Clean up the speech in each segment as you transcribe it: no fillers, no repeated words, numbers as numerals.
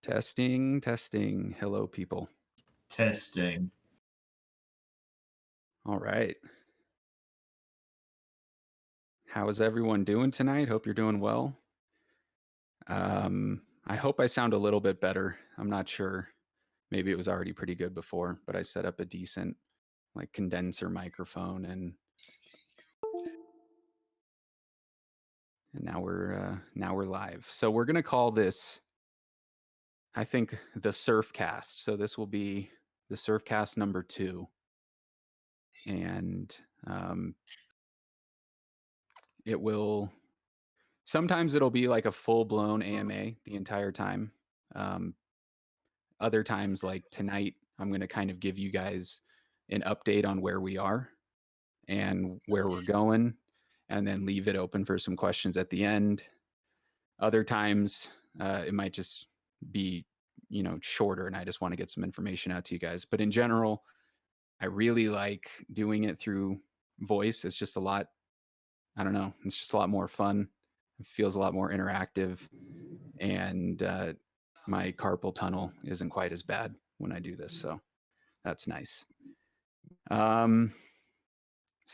Testing, testing. Hello, people. Testing. All right. How is everyone doing tonight? Hope you're doing well. I hope I sound a little bit better. I'm not sure. Maybe it was already pretty good before, but I set up a decent like condenser microphone and now we're live. So we're gonna call this, I think, the Surfcast. So this will be the Surfcast number 2. And it will sometimes it'll be like a full-blown AMA the entire time. Um, Other times, like tonight, I'm going to kind of give you guys an update on where we are and where we're going, and then leave it open for some questions at the end. Other times, it might just be, shorter, and I just want to get some information out to you guys. But in general, I really like doing it through voice. It's just a lot, I don't know, it's just a lot more fun. It feels a lot more interactive. And my carpal tunnel isn't quite as bad when I do this, so that's nice. So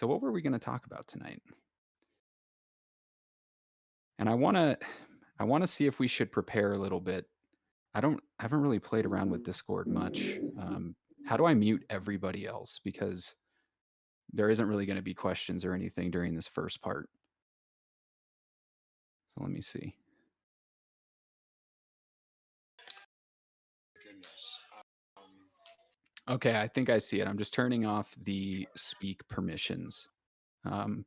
what were we going to talk about tonight? And I want to see if we should prepare a little bit. I haven't really played around with Discord much. How do I mute everybody else? Because there isn't really going to be questions or anything during this first part. So let me see. Goodness. Okay, I think I see it. I'm just turning off the speak permissions.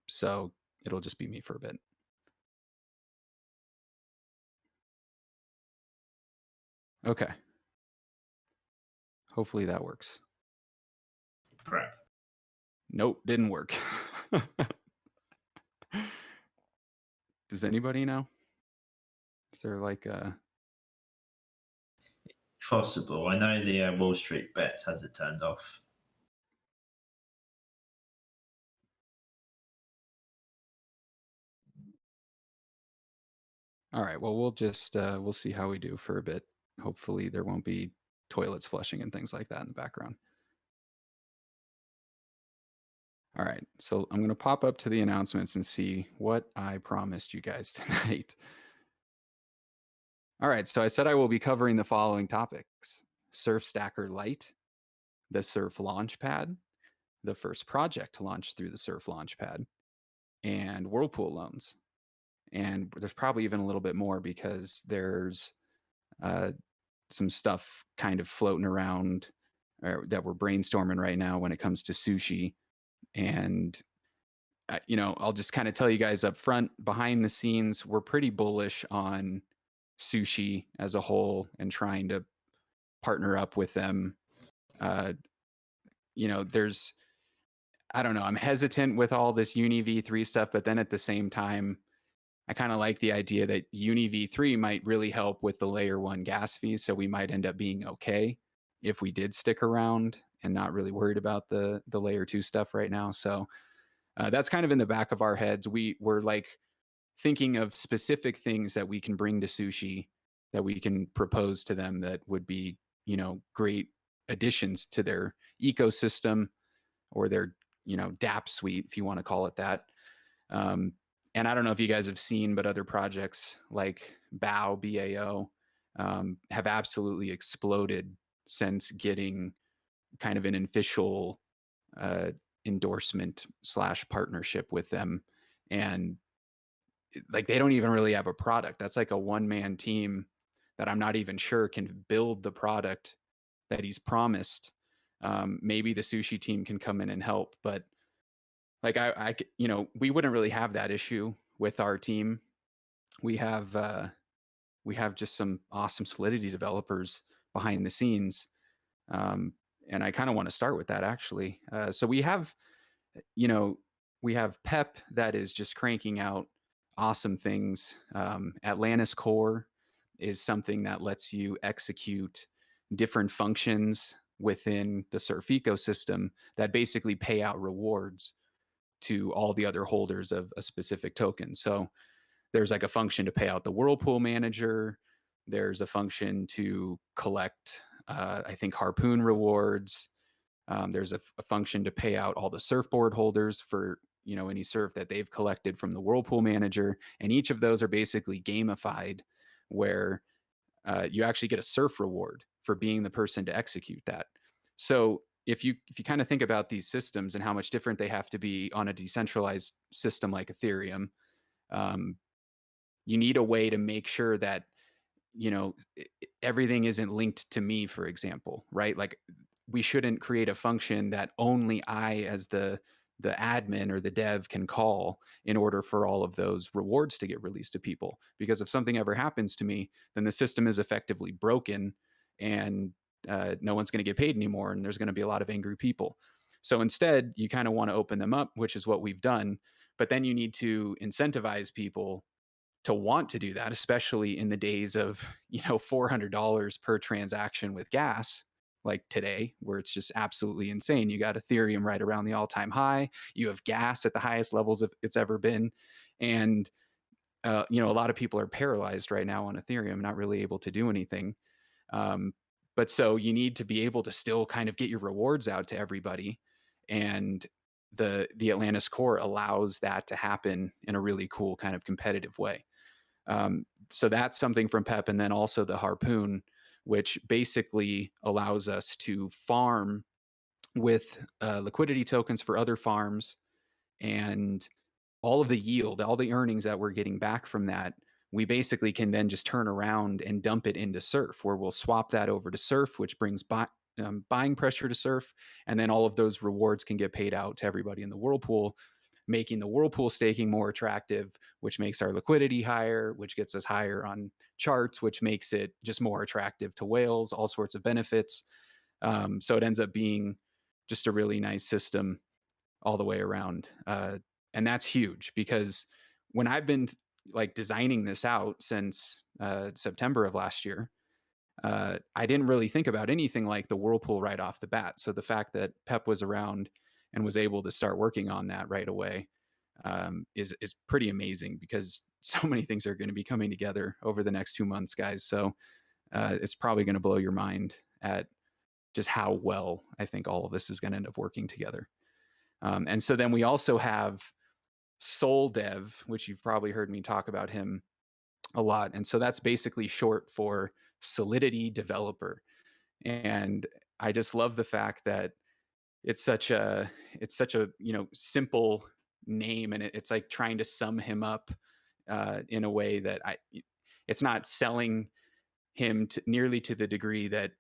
So it'll just be me for a bit. Okay. Hopefully that works. Correct. Nope, didn't work. Does anybody know? Is there like a... Possible. I know the Wall Street Bets has it turned off. All right, well, we'll see how we do for a bit. Hopefully there won't be toilets flushing and things like that in the background. All right, so I'm going to pop up to the announcements and see what I promised you guys tonight. All right, so I said I will be covering the following topics: Surf Stacker Lite, the Surf Launchpad, the first project to launch through the Surf Launchpad, and Whirlpool loans. And there's probably even a little bit more because there's some stuff kind of floating around that we're brainstorming right now when it comes to sushi. And I'll just kind of tell you guys up front, behind the scenes, we're pretty bullish on sushi as a whole and trying to partner up with them. There's, I don't know, I'm hesitant with all this Uni V3 stuff, but then at the same time, I kind of like the idea that Uni V3 might really help with the layer 1 gas fees. So we might end up being okay if we did stick around and not really worried about the layer 2 stuff right now. So that's kind of in the back of our heads. We're like thinking of specific things that we can bring to sushi, that we can propose to them that would be, great additions to their ecosystem or their, DApp suite, if you want to call it that. And I don't know if you guys have seen, but other projects like BAO, have absolutely exploded since getting kind of an official endorsement / partnership with them. And like, they don't even really have a product. That's like a one-man team that I'm not even sure can build the product that he's promised. Maybe the sushi team can come in and help, but like we wouldn't really have that issue with our team. We have just some awesome Solidity developers behind the scenes, and I kind of want to start with that actually. So we have Pep that is just cranking out awesome things. Atlantis Core is something that lets you execute different functions within the Surf ecosystem that basically pay out rewards to all the other holders of a specific token. So there's like a function to pay out the Whirlpool manager. There's a function to collect, I think, harpoon rewards. There's a function to pay out all the surfboard holders for any surf that they've collected from the whirlpool manager, and each of those are basically gamified, where you actually get a surf reward for being the person to execute that. So if you kind of think about these systems and how much different they have to be on a decentralized system like Ethereum, um, you need a way to make sure that everything isn't linked to me, for example, right? Like, we shouldn't create a function that only I, as the admin or the dev, can call in order for all of those rewards to get released to people, because if something ever happens to me, then the system is effectively broken, and no one's going to get paid anymore, and there's going to be a lot of angry people. So instead, you kind of want to open them up, which is what we've done, but then you need to incentivize people to want to do that, especially in the days of, $400 per transaction with gas, like today, where it's just absolutely insane. You got Ethereum right around the all-time high. You have gas at the highest levels of it's ever been. And a lot of people are paralyzed right now on Ethereum, not really able to do anything. Um, but so you need to be able to still kind of get your rewards out to everybody. And the Atlantis core allows that to happen in a really cool kind of competitive way. So that's something from PEP, and then also the harpoon, which basically allows us to farm with liquidity tokens for other farms, and all of the yield, all the earnings that we're getting back from that, we basically can then just turn around and dump it into Surf, where we'll swap that over to Surf, which brings buying pressure to Surf, and then all of those rewards can get paid out to everybody in the whirlpool, making the whirlpool staking more attractive, which makes our liquidity higher, which gets us higher on charts, which makes it just more attractive to whales, all sorts of benefits. So it ends up being just a really nice system all the way around. And that's huge, because when I've been like designing this out since September of last year, I didn't really think about anything like the whirlpool right off the bat. So the fact that Pep was around and was able to start working on that right away is pretty amazing, because so many things are going to be coming together over the next 2 months, guys. So it's probably going to blow your mind at just how well I think all of this is going to end up working together. And so then we also have Soul Dev, which you've probably heard me talk about him a lot. And so that's basically short for Solidity Developer. And I just love the fact that it's such a simple name, and it's like trying to sum him up in a way that it's not selling him to nearly to the degree that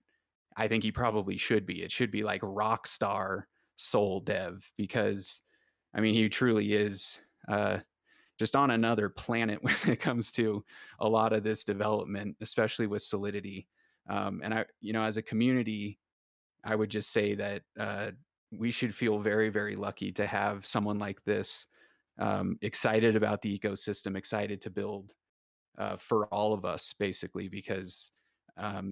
I think he probably should be. It should be like rock star soul dev, because I mean he truly is just on another planet when it comes to a lot of this development, especially with Solidity. And as a community, I would just say that we should feel very, very lucky to have someone like this, excited about the ecosystem, excited to build for all of us, basically, because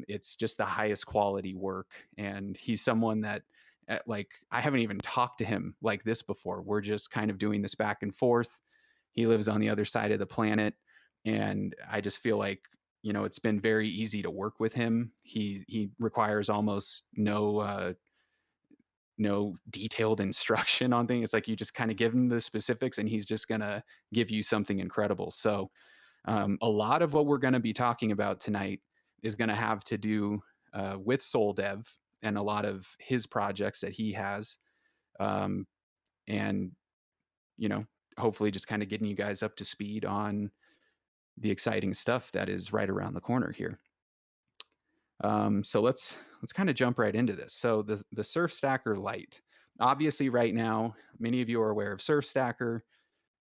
it's just the highest quality work. And he's someone that, like, I haven't even talked to him like this before. We're just kind of doing this back and forth. He lives on the other side of the planet. And I just feel like, it's been very easy to work with him. He requires almost no detailed instruction on things. It's like you just kind of give him the specifics, and he's just gonna give you something incredible. So a lot of what we're going to be talking about tonight is going to have to do with Soul Dev and a lot of his projects that he has. Um, and, you know, hopefully just kind of getting you guys up to speed on the exciting stuff that is right around the corner here. So let's kind of jump right into this. So the Surf Stacker Lite, obviously, right now, many of you are aware of Surf Stacker.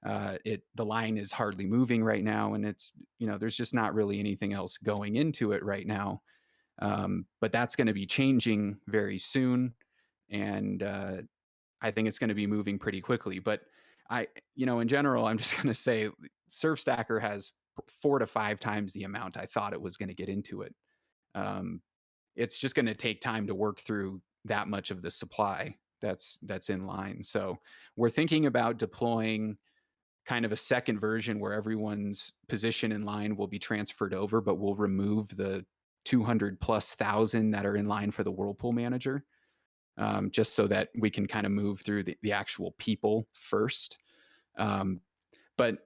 The line is hardly moving right now, and it's there's just not really anything else going into it right now. But that's going to be changing very soon, and I think it's going to be moving pretty quickly. But in general, I'm just going to say Surf Stacker has 4 to 5 times the amount I thought it was going to get into it. Um, it's just going to take time to work through that much of the supply that's in line. So we're thinking about deploying kind of a second version where everyone's position in line will be transferred over, but we'll remove the 200 plus thousand that are in line for the whirlpool manager, just so that we can kind of move through the actual people first. But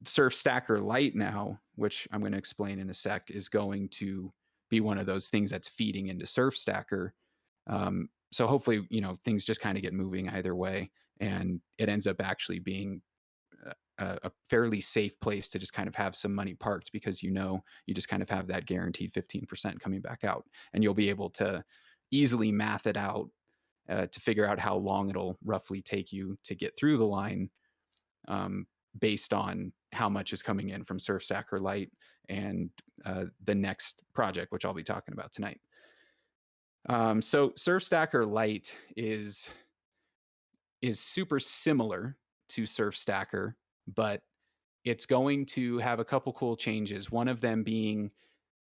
Surf Stacker Lite now, which I'm going to explain in a sec, is going to be one of those things that's feeding into Surf Stacker. So hopefully, things just kind of get moving either way, and it ends up actually being a fairly safe place to just kind of have some money parked, because you just kind of have that guaranteed 15% coming back out, and you'll be able to easily math it out to figure out how long it'll roughly take you to get through the line, based on how much is coming in from Surf Stacker Lite and the next project, which I'll be talking about tonight. So Surf Stacker Lite is super similar to Surf Stacker, but it's going to have a couple cool changes. One of them being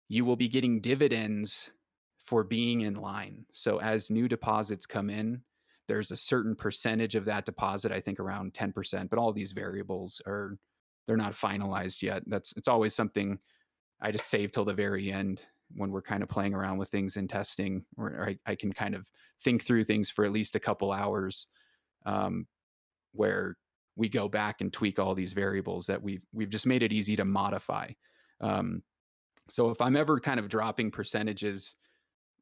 you will be getting dividends for being in line. So as new deposits come in, there's a certain percentage of that deposit, I think around 10%, but all these variables they're not finalized yet. It's always something I just save till the very end when we're kind of playing around with things in testing, or I can kind of think through things for at least a couple hours, where we go back and tweak all these variables that we've just made it easy to modify. So if I'm ever kind of dropping percentages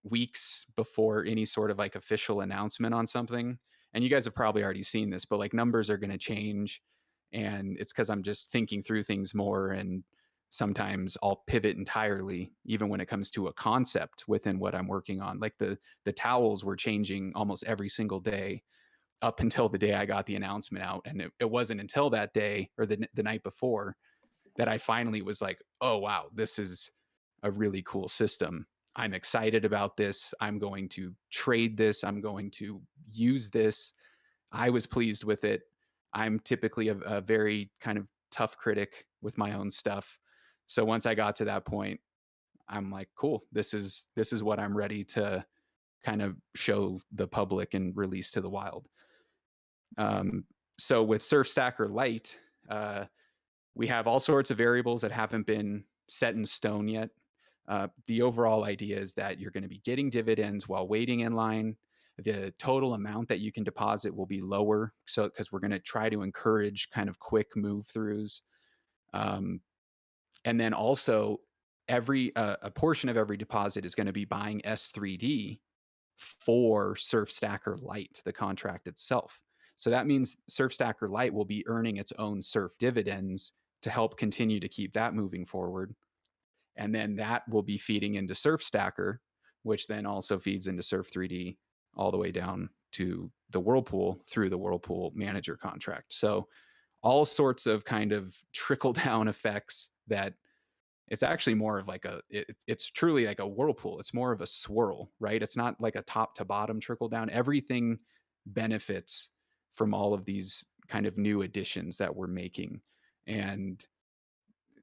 weeks before any sort of like official announcement on something, and you guys have probably already seen this, but like numbers are going to change, and it's because I'm just thinking through things more, and sometimes I'll pivot entirely even when it comes to a concept within what I'm working on. Like the towels were changing almost every single day up until the day I got the announcement out, and it wasn't until that day or the night before that I finally was like, oh wow, this is a really cool system. I'm excited about this. I'm going to trade this. I'm going to use this. I was pleased with it. I'm typically a very kind of tough critic with my own stuff. So once I got to that point, I'm like, cool, this is what I'm ready to kind of show the public and release to the wild. So with Surf Stacker Lite, we have all sorts of variables that haven't been set in stone yet. The overall idea is that you're going to be getting dividends while waiting in line. The total amount that you can deposit will be lower, so because we're going to try to encourage kind of quick move throughs, and then also every a portion of every deposit is going to be buying S3D for Surf Stacker Lite, the contract itself. So that means Surf Stacker Lite will be earning its own Surf dividends to help continue to keep that moving forward. And then that will be feeding into Surf Stacker, which then also feeds into Surf 3D all the way down to the Whirlpool through the Whirlpool manager contract. So all sorts of kind of trickle down effects that it's actually more of like it's truly like a whirlpool. It's more of a swirl, right? It's not like a top to bottom trickle down. Everything benefits from all of these kind of new additions that we're making. And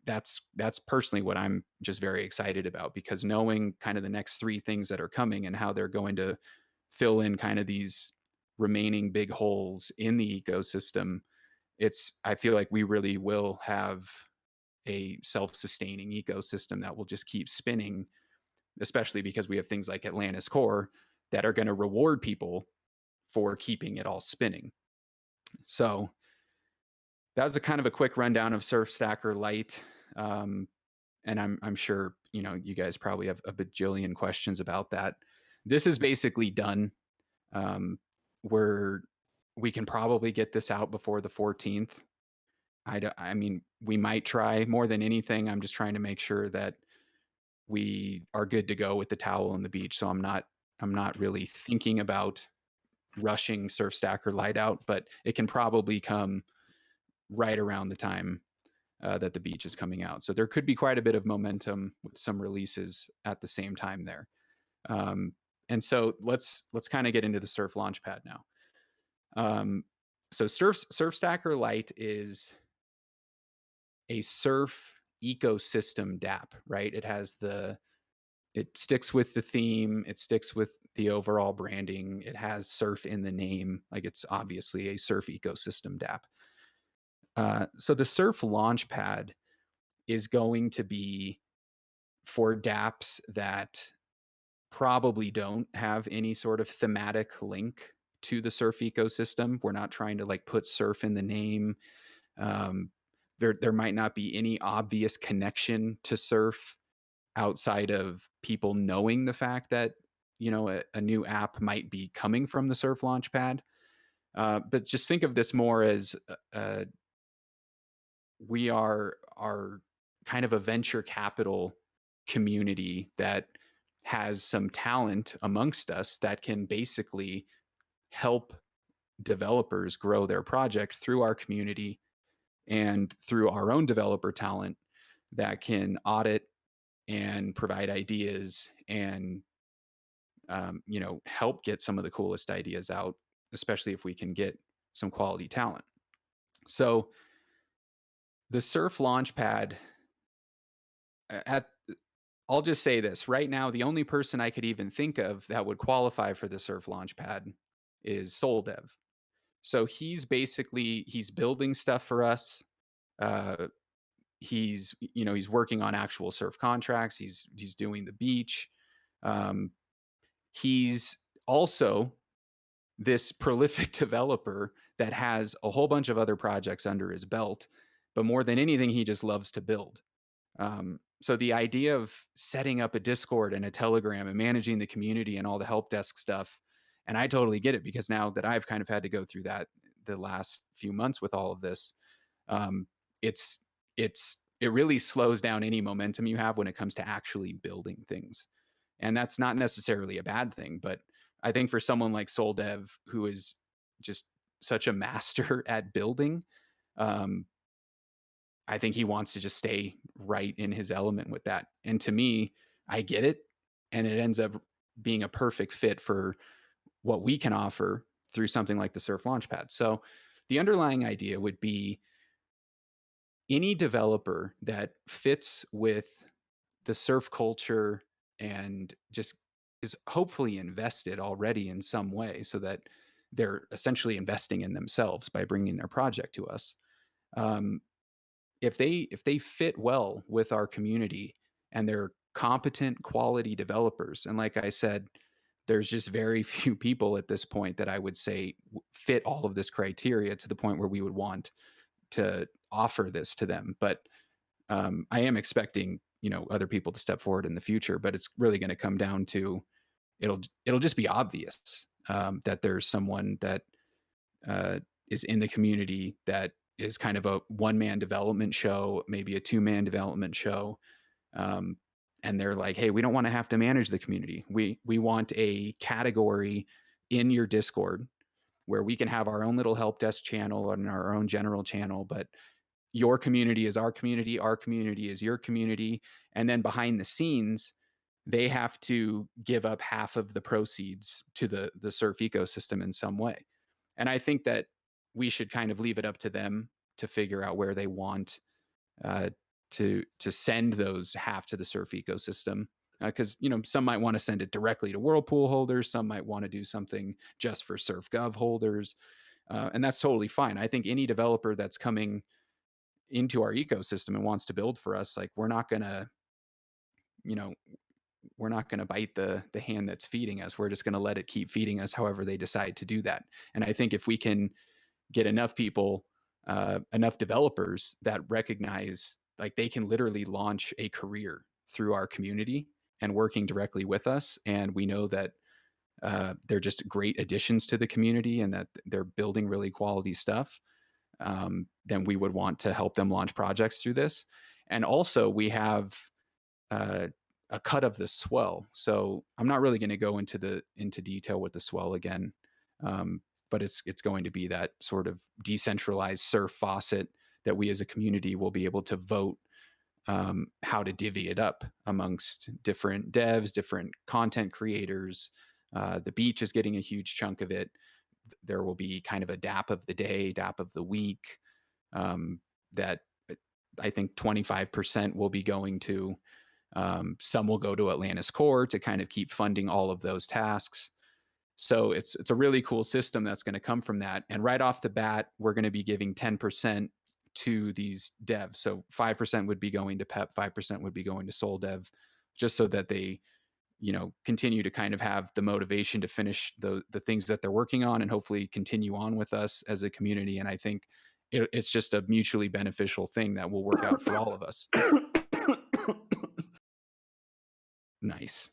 that's personally what I'm just very excited about, because knowing kind of the next three things that are coming and how they're going to fill in kind of these remaining big holes in the ecosystem, I feel like we really will have a self-sustaining ecosystem that will just keep spinning, especially because we have things like Atlantis Core that are going to reward people for keeping it all spinning. So that was a kind of a quick rundown of Surf Stacker Lite. And I'm sure, you guys probably have a bajillion questions about that. This is basically done. We can probably get this out before the 14th. I mean, we might try. More than anything, I'm just trying to make sure that we are good to go with the towel on the beach. So I'm not really thinking about rushing Surf Stacker Lite out, but it can probably come right around the time that the beach is coming out. So there could be quite a bit of momentum with some releases at the same time there. And so let's kind of get into the Surf Launchpad now. So Surf Stacker Lite is a surf ecosystem dApp, right? It sticks with the theme, it sticks with the overall branding, it has surf in the name, like it's obviously a surf ecosystem dApp. So the Surf Launchpad is going to be for dApps that probably don't have any sort of thematic link to the surf ecosystem. We're not trying to like put surf in the name. Um, there might not be any obvious connection to surf outside of people knowing the fact that a new app might be coming from the Surf Launchpad. But just think of this more as we are kind of a venture capital community that has some talent amongst us that can basically help developers grow their project through our community and through our own developer talent that can audit and provide ideas and help get some of the coolest ideas out, especially if we can get some quality talent. So the Surf Launchpad at I'll just say this right now, the only person I could even think of that would qualify for the Surf Launchpad is SoulDev. So he's building stuff for us. Uh, he's working on actual surf contracts. He's doing the beach. Um, he's also this prolific developer that has a whole bunch of other projects under his belt, but more than anything, he just loves to build. So the idea of setting up a Discord and a Telegram and managing the community and all the help desk stuff, and I totally get it because now that I've kind of had to go through that the last few months with all of this, um, it's it really slows down any momentum you have when it comes to actually building things, and that's not necessarily a bad thing. But I think for someone like SoulDev, who is just such a master at building, um, I think he wants to just stay right in his element with that. And to me, I get it. And it ends up being a perfect fit for what we can offer through something like the Surf Launchpad. So the underlying idea would be any developer that fits with the surf culture and just is hopefully invested already in some way so that they're essentially investing in themselves by bringing their project to us. Um, if they fit well with our community and they're competent quality developers, and like I said, there's just very few people at this point that I would say fit all of this criteria to the point where we would want to offer this to them. But I am expecting other people to step forward in the future, but it's really going to come down to it'll just be obvious that there's someone that is in the community that is kind of a one man development show, maybe a two-man development show. Um, and they're like, hey, we don't want to have to manage the community. We want a category in your Discord where we can have our own little help desk channel and our own general channel, but your community is our community is your community. And then behind the scenes, they have to give up half of the proceeds to the surf ecosystem in some way. And I think that we should kind of leave it up to them to figure out where they want uh, to send those half to the surf ecosystem. Because some might want to send it directly to Whirlpool holders, some might want to do something just for SurfGov holders, and that's totally fine. I think any developer that's coming into our ecosystem and wants to build for us, like you know we're not going to bite the hand that's feeding us. We're just going to let it keep feeding us however they decide to do that. And I think if we can get enough people, enough developers that recognize like they can literally launch a career through our community and working directly with us, and we know that they're just great additions to the community and that they're building really quality stuff, then we would want to help them launch projects through this. And also, we have uh, a cut of the swell. So I'm not really going to go into detail with the swell again, but it's going to be that sort of decentralized surf faucet that we as a community will be able to vote how to divvy it up amongst different devs, different content creators. The beach is getting a huge chunk of it. There will be kind of a DAP of the day, DAP of the week, that I think 25% will be going to. Some will go to Atlantis Core to kind of keep funding all of those tasks. So it's a really cool system that's going to come from that. And right off the bat, we're going to be giving 10% to these devs. So 5% would be going to Pep, 5% would be going to Soul Dev, just so that they, continue to kind of have the motivation to finish the things that they're working on and hopefully continue on with us as a community. And I think it's just a mutually beneficial thing that will work out for all of us. Nice.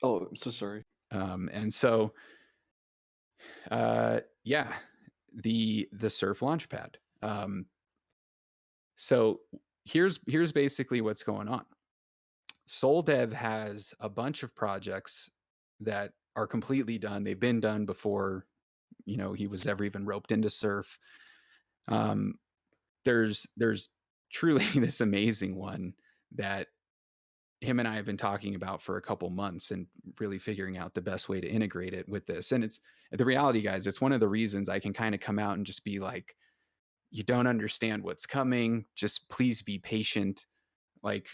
Oh, I'm so sorry. And so, yeah, the Surf Launchpad. So here's basically what's going on. Soul Dev has a bunch of projects that are completely done. They've been done before, he was ever even roped into Surf. Um, there's truly this amazing one that him and I have been talking about for a couple months and really figuring out the best way to integrate it with this. And it's the reality, guys, it's one of the reasons I can kind of come out and just be like, you don't understand what's coming. Just please be patient. Like,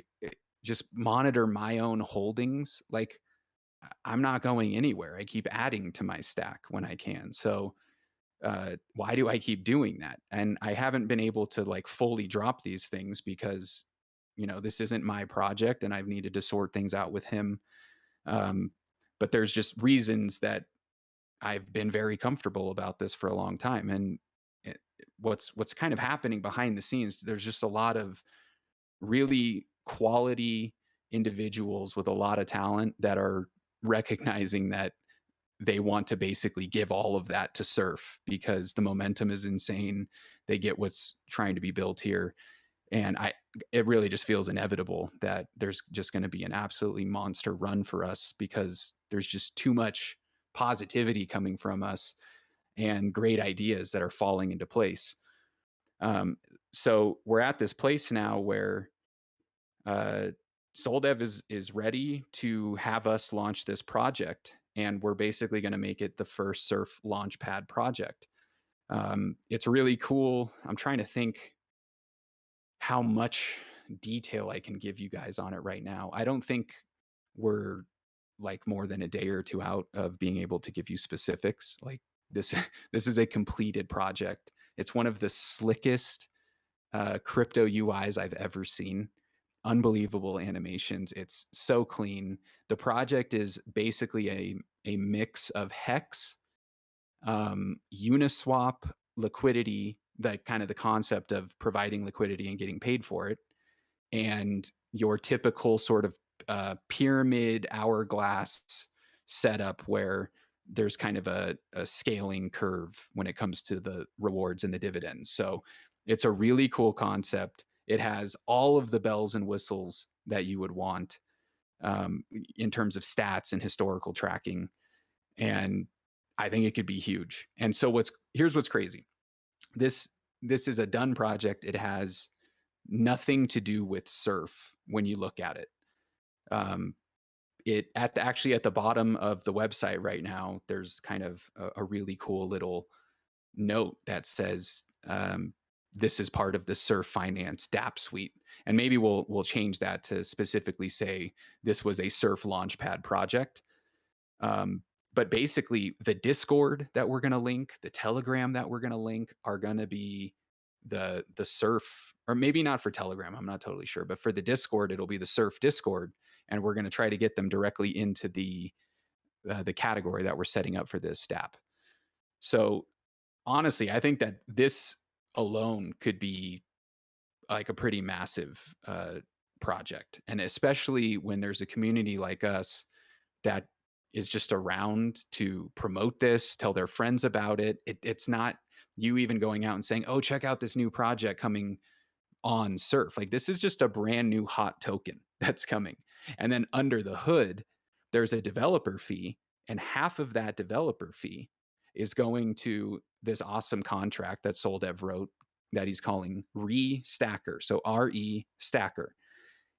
just monitor my own holdings. Like, I'm not going anywhere. I keep adding to my stack when I can. So, why do I keep doing that? And I haven't been able to like fully drop these things because, this isn't my project and I've needed to sort things out with him. Um, but there's just reasons that I've been very comfortable about this for a long time. And what's kind of happening behind the scenes, there's just a lot of really quality individuals with a lot of talent that are recognizing that they want to basically give all of that to Surf because the momentum is insane. They get what's trying to be built here. And it really just feels inevitable that there's just going to be an absolutely monster run for us because there's just too much positivity coming from us and great ideas that are falling into place. So we're at this place now where SolDev is ready to have us launch this project, and we're basically going to make it the first Surf Launchpad project. It's really cool. I'm trying to think how much detail I can give you guys on it right now. I don't think we're like more than a day or two out of being able to give you specifics. Like this, this is a completed project. It's one of the slickest crypto UIs I've ever seen. Unbelievable animations. It's so clean. The project is basically a mix of Hex, Uniswap, liquidity, that kind of the concept of providing liquidity and getting paid for it, and your typical sort of pyramid hourglass setup where there's kind of a scaling curve when it comes to the rewards and the dividends. So it's a really cool concept. It has all of the bells and whistles that you would want in terms of stats and historical tracking. And I think it could be huge. And so here's what's crazy. This is a done project. It has nothing to do with Surf when you look at it. Actually at the bottom of the website right now, there's kind of a really cool little note that says this is part of the Surf Finance DApp suite, and maybe we'll change that to specifically say this was a Surf Launchpad project. But basically, the Discord that we're going to link, the Telegram that we're going to link, are going to be the Surf, or maybe not for Telegram. I'm not totally sure, but for the Discord, it'll be the Surf Discord, and we're going to try to get them directly into the category that we're setting up for this DApp. So honestly, I think that this alone could be like a pretty massive project, and especially when there's a community like us that is just around to promote this, tell their friends about it. It's not you even going out and saying, "Oh, check out this new project coming on Surf." Like, this is just a brand new hot token that's coming. And then under the hood, there's a developer fee, and half of that developer fee is going to this awesome contract that SolDev wrote that he's calling Re-Stacker. So RE Stacker.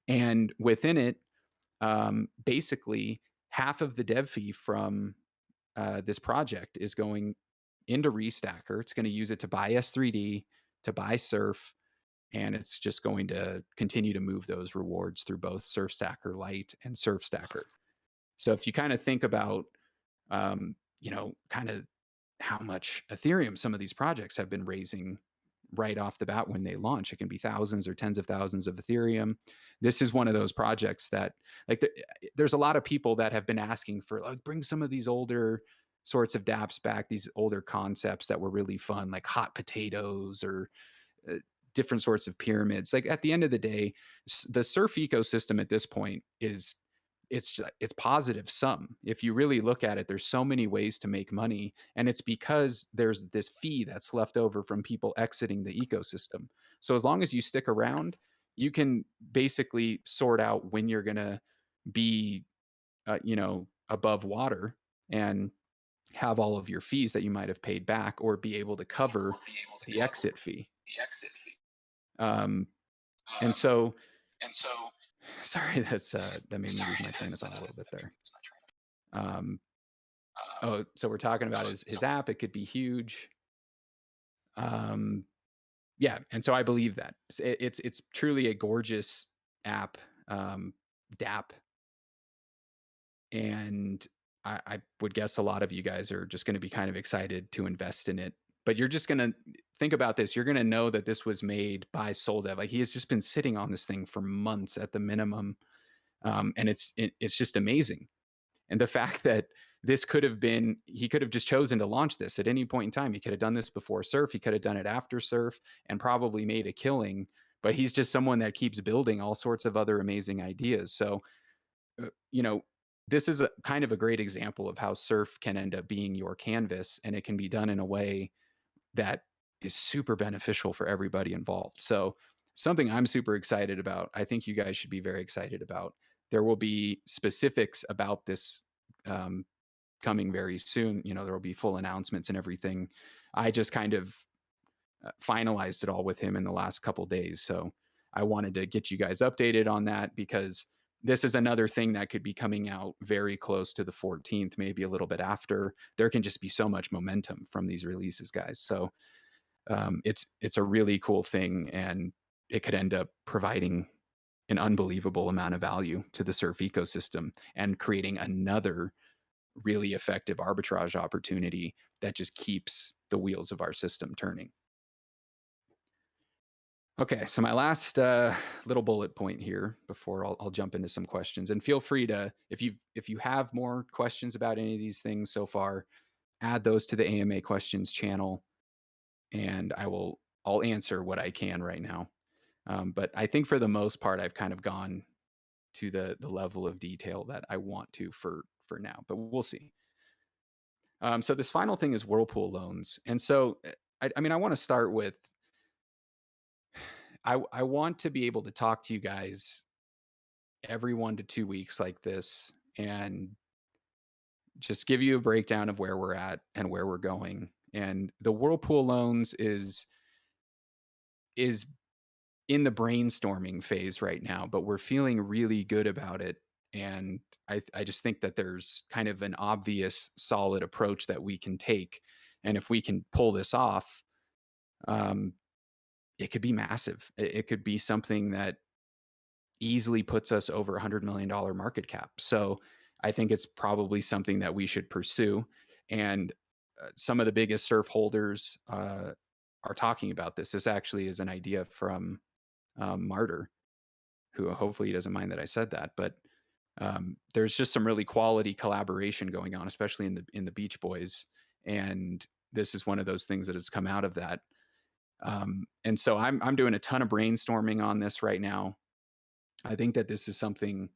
And within it, basically half of the dev fee from this project is going into Restacker. It's going to use it to buy S3D, to buy Surf, and it's just going to continue to move those rewards through both Surfstacker Lite and Surfstacker. So if you kind of think about, kind of how much Ethereum some of these projects have been raising right off the bat when they launch. It can be thousands or tens of thousands of Ethereum. This is one of those projects that, like, there's a lot of people that have been asking for, like, bring some of these older sorts of dApps back, these older concepts that were really fun, like hot potatoes or uh, different sorts of pyramids. Like, at the end of the day, the surf ecosystem at this point is, it's positive sum. If you really look at it, there's so many ways to make money, and it's because there's this fee that's left over from people exiting the ecosystem. So as long as you stick around, you can basically sort out when you're going to be above water and have all of your fees that you might have paid back, or be able to cover the exit fee. um, and so sorry, that made me lose my train of thought a little bit there. um, oh, so we're talking about his app. It could be huge. um, yeah, and so I believe that it's truly a gorgeous app, dApp. And I would guess a lot of you guys are just going to be kind of excited to invest in it. But you're just going to think about this. You're going to know that this was made by Soldev. Like, he has just been sitting on this thing for months at the minimum, and it's just amazing. And the fact that this could have been, he could have just chosen to launch this at any point in time. He could have done this before Surf. He could have done it after Surf and probably made a killing. But he's just someone that keeps building all sorts of other amazing ideas. So, uh, you know, this is a kind of a great example of how Surf can end up being your canvas, and it can be done in a way that is super beneficial for everybody involved. So, something I'm super excited about. I think you guys should be very excited about. There will be specifics about this, um, coming very soon. There will be full announcements and everything. I just kind of finalized it all with him in the last couple days. So I wanted to get you guys updated on that, because this is another thing that could be coming out very close to the 14th, maybe a little bit after. There can just be so much momentum from these releases, guys. So it's a really cool thing, and it could end up providing an unbelievable amount of value to the surf ecosystem and creating another really effective arbitrage opportunity that just keeps the wheels of our system turning. Okay, so my last little bullet point here before I'll jump into some questions, and feel free to, if you have more questions about any of these things so far, add those to the AMA questions channel, and I'll answer what I can right now. But I think for the most part, I've kind of gone to the level of detail that I want to for now, but we'll see. So this final thing is Whirlpool loans, and so I mean, I want to start with, I want to be able to talk to you guys every 1 to 2 weeks like this, and just give you a breakdown of where we're at and where we're going. And the Whirlpool loans is in the brainstorming phase right now, but we're feeling really good about it. And I just think that there's kind of an obvious, solid approach that we can take. And if we can pull this off, um, it could be massive. It could be something that easily puts us over $100 million market cap. So I think it's probably something that we should pursue. And some of the biggest surf holders are talking about this. This actually is an idea from Martyr, who hopefully he doesn't mind that I said that. But there's just some really quality collaboration going on, especially in the Beach Boys. And this is one of those things that has come out of that. And so I'm doing a ton of brainstorming on this right now. I think that this is something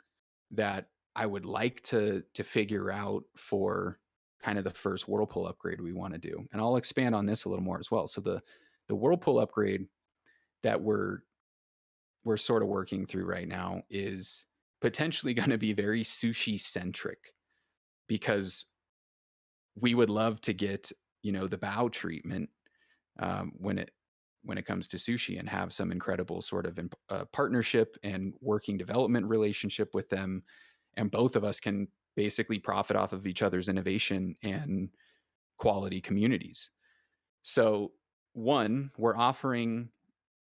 that I would like to figure out for kind of the first Whirlpool upgrade we want to do. And I'll expand on this a little more as well. So the Whirlpool upgrade that we're sort of working through right now is potentially going to be very sushi centric, because we would love to get, the bow treatment, when it comes to sushi, and have some incredible sort of partnership and working development relationship with them, and both of us can basically profit off of each other's innovation and quality communities. So, one, we're offering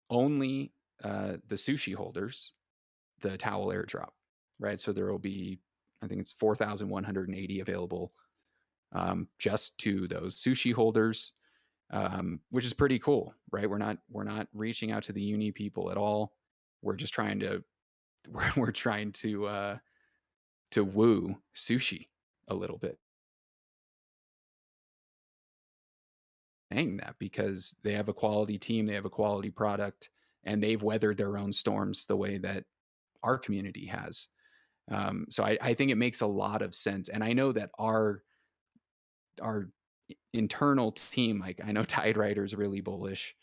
only the sushi holders the towel airdrop, right? So there will be, I think it's 4,180 available just to those sushi holders, which is pretty cool, right? We're not reaching out to the uni people at all. We're just trying to we're trying to woo sushi a little bit. Saying that because they have a quality team, they have a quality product, and they've weathered their own storms the way that our community has. So I think it makes a lot of sense, and I know that our internal team, like I know Tide Rider's really bullish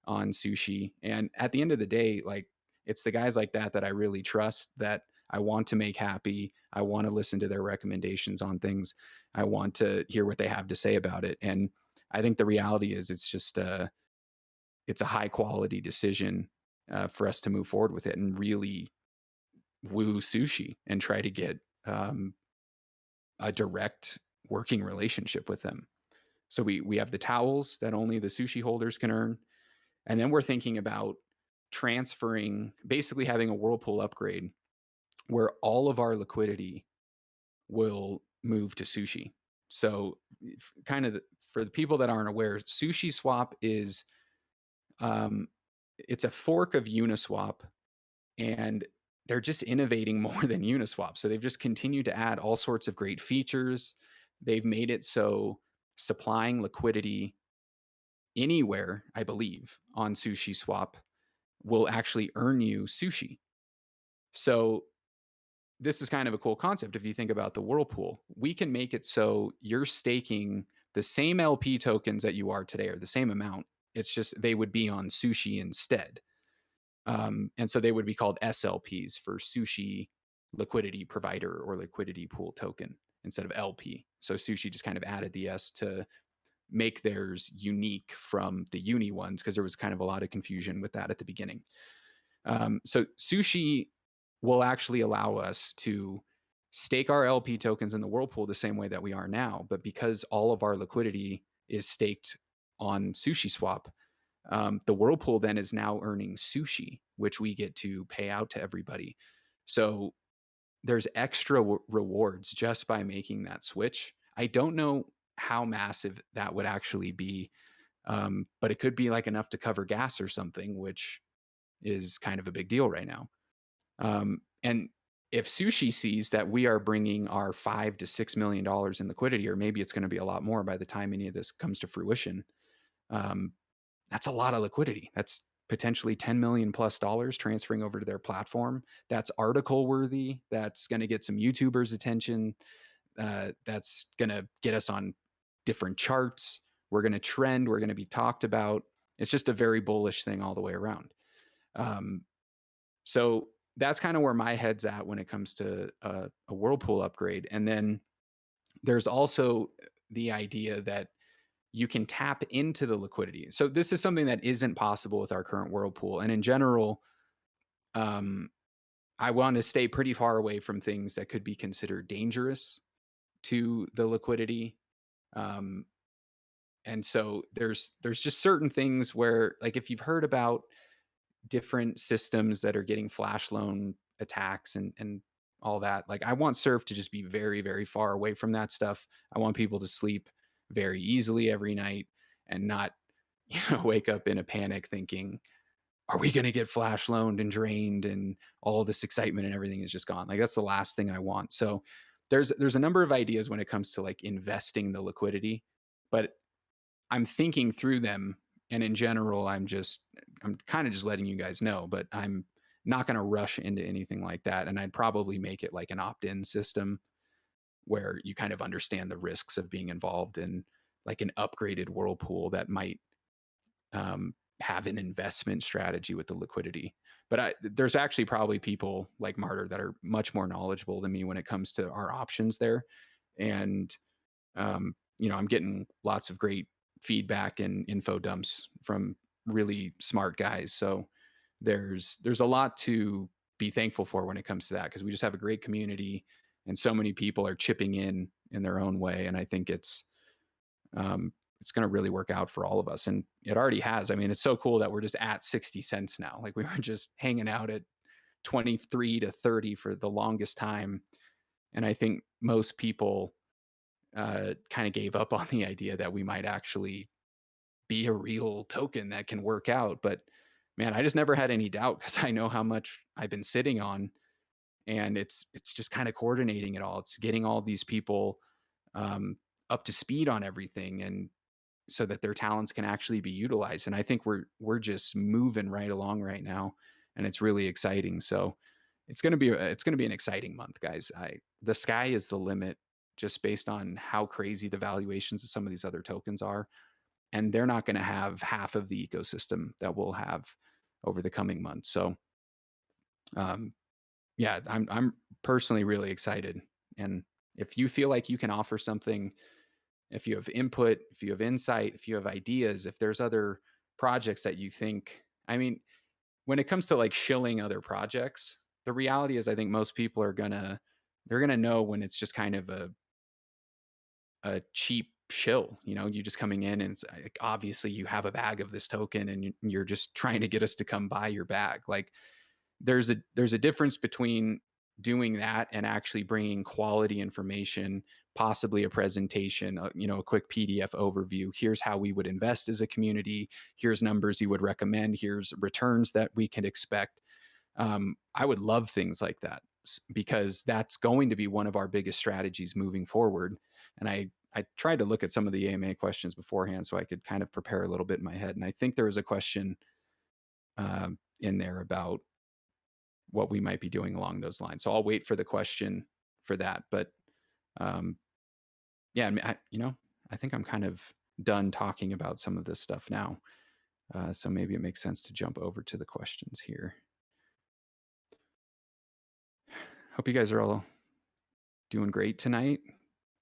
on sushi, and at the end of the day, like it's the guys like that that I really trust, that I want to make happy. I want to listen to their recommendations on things. I want to hear what they have to say about it, and I think the reality is it's a high quality decision for us to move forward with it and really woo sushi and try to get a direct working relationship with them. So we have the towels that only the sushi holders can earn, and then we're thinking about transferring, basically having a whirlpool upgrade where all of our liquidity will move to sushi. So kind of for the people that aren't aware, Sushi Swap is um, it's a fork of Uniswap, and they're just innovating more than Uniswap. So they've just continued to add all sorts of great features. They've made it so supplying liquidity anywhere, I believe, on Sushi Swap will actually earn you sushi. So this is kind of a cool concept if you think about the whirlpool. We can make it so you're staking the same LP tokens that you are today, or the same amount. It's just they would be on sushi instead. And so they would be called SLPs, for sushi liquidity provider or liquidity pool token, instead of LP. So sushi just kind of added the S to make theirs unique from the uni ones, because there was kind of a lot of confusion with that at the beginning. So sushi will actually allow us to stake our LP tokens in the whirlpool the same way that we are now, but because all of our liquidity is staked on Sushi Swap, the whirlpool then is now earning sushi, which we get to pay out to everybody. So there's extra rewards just by making that switch. I don't know how massive that would actually be, but it could be like enough to cover gas or something, which is kind of a big deal right now. And if sushi sees that we are bringing our $5 to $6 million in liquidity, or maybe it's going to be a lot more by the time any of this comes to fruition, um, that's a lot of liquidity. That's potentially $10 million+ transferring over to their platform. That's article worthy. That's going to get some YouTubers' attention. That's going to get us on different charts. We're going to trend. We're going to be talked about. It's just a very bullish thing all the way around. So that's kind of where my head's at when it comes to a whirlpool upgrade. And then there's also the idea that you can tap into the liquidity. So this is something that isn't possible with our current whirlpool. And in general, um, I want to stay pretty far away from things that could be considered dangerous to the liquidity. Um, and so there's just certain things where, like, if you've heard about different systems that are getting flash loan attacks and all that, like I want Surf to just be very, very far away from that stuff. I want people to sleep very easily every night and not, wake up in a panic thinking, are we going to get flash loaned and drained and all this excitement and everything is just gone? Like that's the last thing I want. So there's a number of ideas when it comes to like investing the liquidity, but I'm thinking through them, and in general, I'm kind of just letting you guys know, but I'm not going to rush into anything like that. And I'd probably make it like an opt-in system where you kind of understand the risks of being involved in like an upgraded whirlpool that might have an investment strategy with the liquidity. But there's actually probably people like Martyr that are much more knowledgeable than me when it comes to our options there. And I'm getting lots of great feedback and info dumps from really smart guys. So there's a lot to be thankful for when it comes to that, because we just have a great community and so many people are chipping in their own way. And I think it's going to really work out for all of us. And it already has. I mean, it's so cool that we're just at 60 cents now. Like we were just hanging out at 23 to 30 for the longest time. And I think most people kind of gave up on the idea that we might actually be a real token that can work out. But man, I just never had any doubt because I know how much I've been sitting on, and it's just kind of coordinating it all. It's getting all these people um, up to speed on everything, and so that their talents can actually be utilized. And I think we're just moving right along right now, and it's really exciting. So it's going to be an exciting month, guys. The sky is the limit, just based on how crazy the valuations of some of these other tokens are, and they're not going to have half of the ecosystem that we'll have over the coming months. So um, yeah, I'm personally really excited. And if you feel like you can offer something, if you have input, if you have insight, if you have ideas, if there's other projects that you think, I mean, when it comes to like shilling other projects, the reality is I think most people are they're gonna know when it's just kind of a cheap shill. You know, you just coming in and it's like, obviously you have a bag of this token and you're just trying to get us to come buy your bag. Like there's a difference between doing that and actually bringing quality information, possibly a presentation, a quick PDF overview. Here's how we would invest as a community. Here's numbers you would recommend. Here's returns that we can expect. I would love things like that because that's going to be one of our biggest strategies moving forward. And I tried to look at some of the AMA questions beforehand so I could kind of prepare a little bit in my head. And I think there was a question in there about what we might be doing along those lines. So I'll wait for the question for that. But um, yeah, I mean, I think I'm kind of done talking about some of this stuff now. So maybe it makes sense to jump over to the questions here. Hope you guys are all doing great tonight.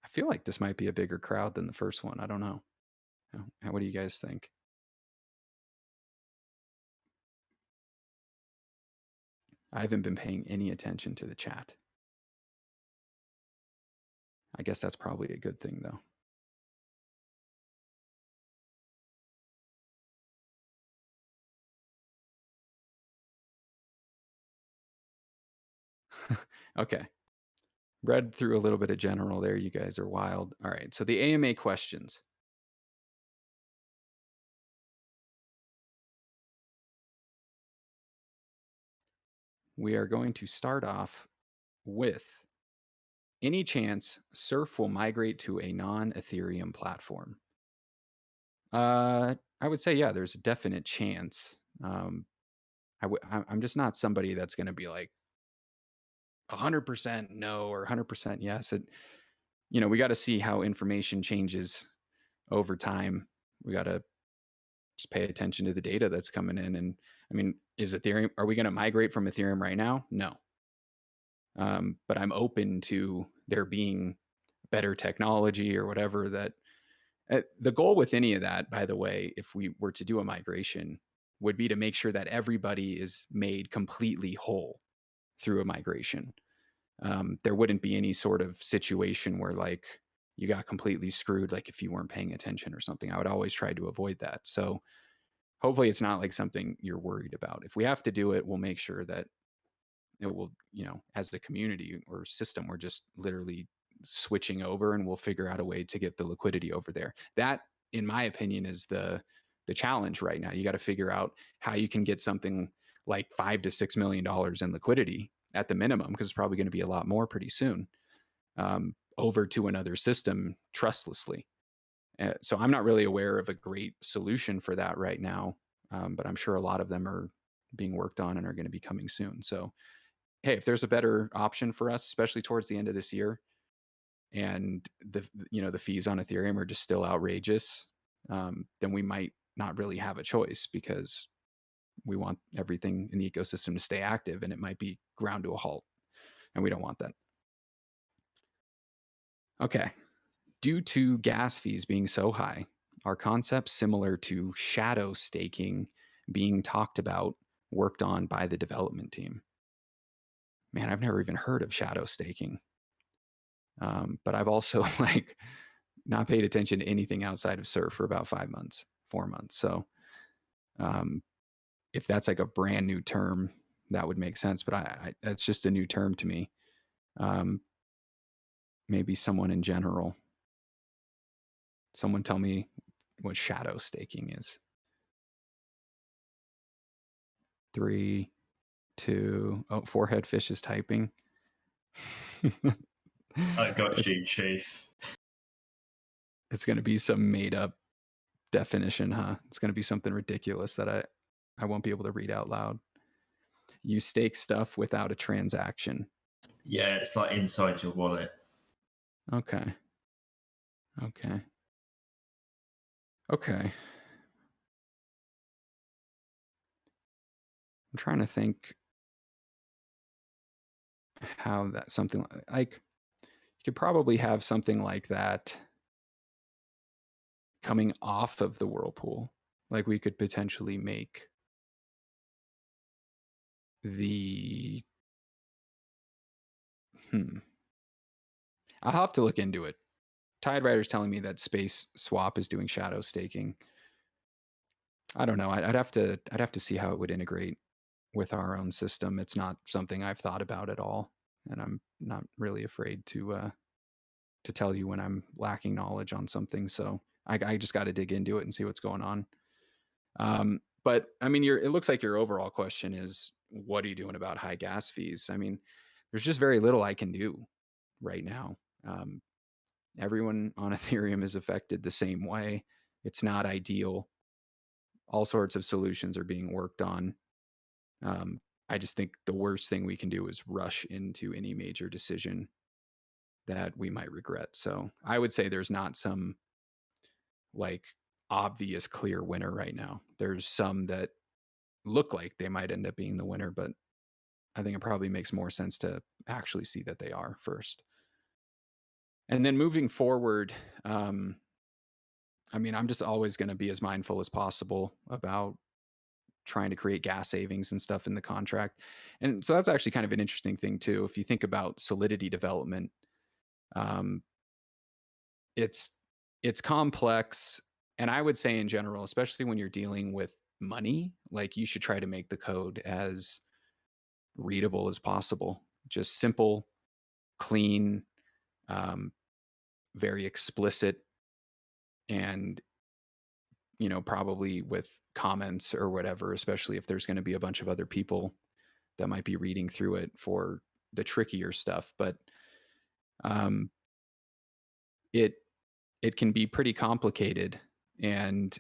I feel like this might be a bigger crowd than the first one. I don't know. What do you guys think? I haven't been paying any attention to the chat. I guess that's probably a good thing, though. Okay. Read through a little bit of general there. You guys are wild. All right. So the AMA questions. We are going to start off with any chance Surf will migrate to a non-Ethereum platform? I would say, yeah, there's a definite chance. I'm just not somebody that's going to be like 100% no or 100% yes. We got to see how information changes over time. We got to just pay attention to the data that's coming in. And I mean, are we going to migrate from Ethereum right now? No. But I'm open to there being better technology or whatever that the goal with any of that, by the way, if we were to do a migration, would be to make sure that everybody is made completely whole through a migration. There wouldn't be any sort of situation where like you got completely screwed, like if you weren't paying attention or something. I would always try to avoid that. So hopefully it's not like something you're worried about. If we have to do it, we'll make sure that it will, as the community or system, we're just literally switching over and we'll figure out a way to get the liquidity over there. That, in my opinion, is the challenge right now. You got to figure out how you can get something like $5 to $6 million in liquidity at the minimum, because it's probably going to be a lot more pretty soon, over to another system trustlessly. So I'm not really aware of a great solution for that right now, but I'm sure a lot of them are being worked on and are going to be coming soon. So hey, if there's a better option for us, especially towards the end of this year, and the fees on Ethereum are just still outrageous, then we might not really have a choice, because we want everything in the ecosystem to stay active, and it might be ground to a halt, and we don't want that. Okay. Due to gas fees being so high, are concepts similar to shadow staking being talked about, worked on by the development team? Man, I've never even heard of shadow staking. But I've also like not paid attention to anything outside of Surf for about 5 months, 4 months. So if that's like a brand new term, that would make sense. But that's just a new term to me. Maybe someone in general Someone tell me what shadow staking is. 3, 2. Oh, Forehead Fish is typing. I got you, Chief. It's going to be some made up definition, huh? It's going to be something ridiculous that I won't be able to read out loud. You stake stuff without a transaction. Yeah, it's like inside your wallet. Okay. Okay. I'm trying to think how that something like you could probably have something like that coming off of the whirlpool. Like we could potentially make the I'll have to look into it. Tide Rider's telling me that Space Swap is doing shadow staking. I don't know. I'd have to see how it would integrate with our own system. It's not something I've thought about at all, and I'm not really afraid to tell you when I'm lacking knowledge on something. So I just got to dig into it and see what's going on. But I mean, it looks like your overall question is, what are you doing about high gas fees? I mean, there's just very little I can do right now. Everyone on Ethereum is affected the same way. It's not ideal. All sorts of solutions are being worked on. I just think the worst thing we can do is rush into any major decision that we might regret. So I would say there's not some like obvious clear winner right now. There's some that look like they might end up being the winner, but I think it probably makes more sense to actually see that they are first. And then moving forward, I mean, I'm just always going to be as mindful as possible about trying to create gas savings and stuff in the contract. And so that's actually kind of an interesting thing too. If you think about Solidity development, um, it's complex, and I would say in general, especially when you're dealing with money, like you should try to make the code as readable as possible, just simple, clean, um, very explicit, and probably with comments or whatever, especially if there's going to be a bunch of other people that might be reading through it for the trickier stuff. But um, it can be pretty complicated, and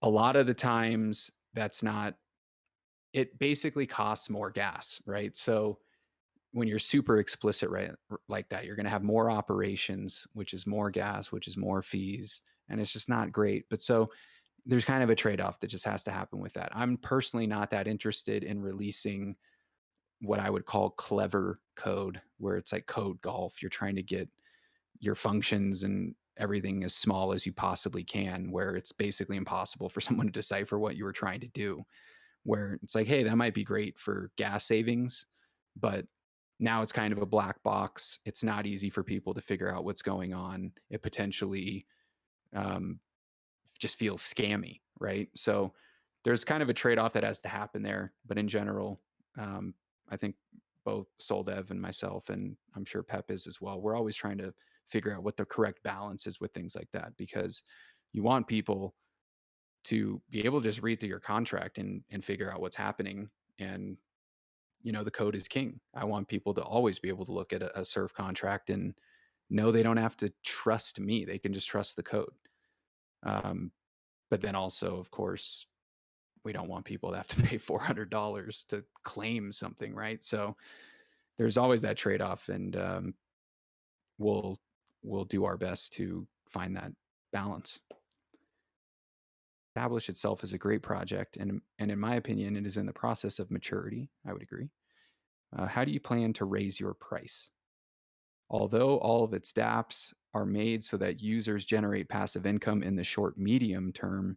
a lot of the times that's not. It basically costs more gas, right? So when you're super explicit, right, like that, you're going to have more operations, which is more gas, which is more fees, and it's just not great. But so there's kind of a trade-off that just has to happen with that. I'm personally not that interested in releasing what I would call clever code, where it's like code golf. You're trying to get your functions and everything as small as you possibly can, where it's basically impossible for someone to decipher what you were trying to do. Where it's like, hey, that might be great for gas savings, but now it's kind of a black box. It's not easy for people to figure out what's going on. It potentially um, just feels scammy, right? So there's kind of a trade-off that has to happen there. But in general, I think both Soldev and myself, and I'm sure Pep is as well, we're always trying to figure out what the correct balance is with things like that, because you want people to be able to just read through your contract and figure out what's happening. And the code is king. I want people to always be able to look at a surf contract and know they don't have to trust me. They can just trust the code. But then also, of course, we don't want people to have to pay $400 to claim something, right? So there's always that trade-off, and we'll do our best to find that balance. Establish itself as a great project, and in my opinion, it is in the process of maturity. I would agree. How do you plan to raise your price? Although all of its dApps are made so that users generate passive income in the short medium term,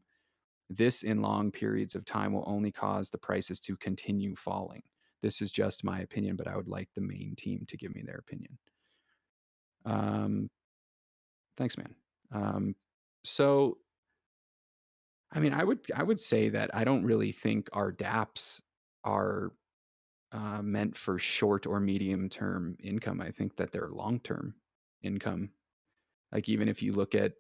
this in long periods of time will only cause the prices to continue falling. This is just my opinion, but I would like the main team to give me their opinion. Thanks, man. So, I mean, I would say that I don't really think our dApps are meant for short or medium term income. I think that they're long term income. Like, even if you look at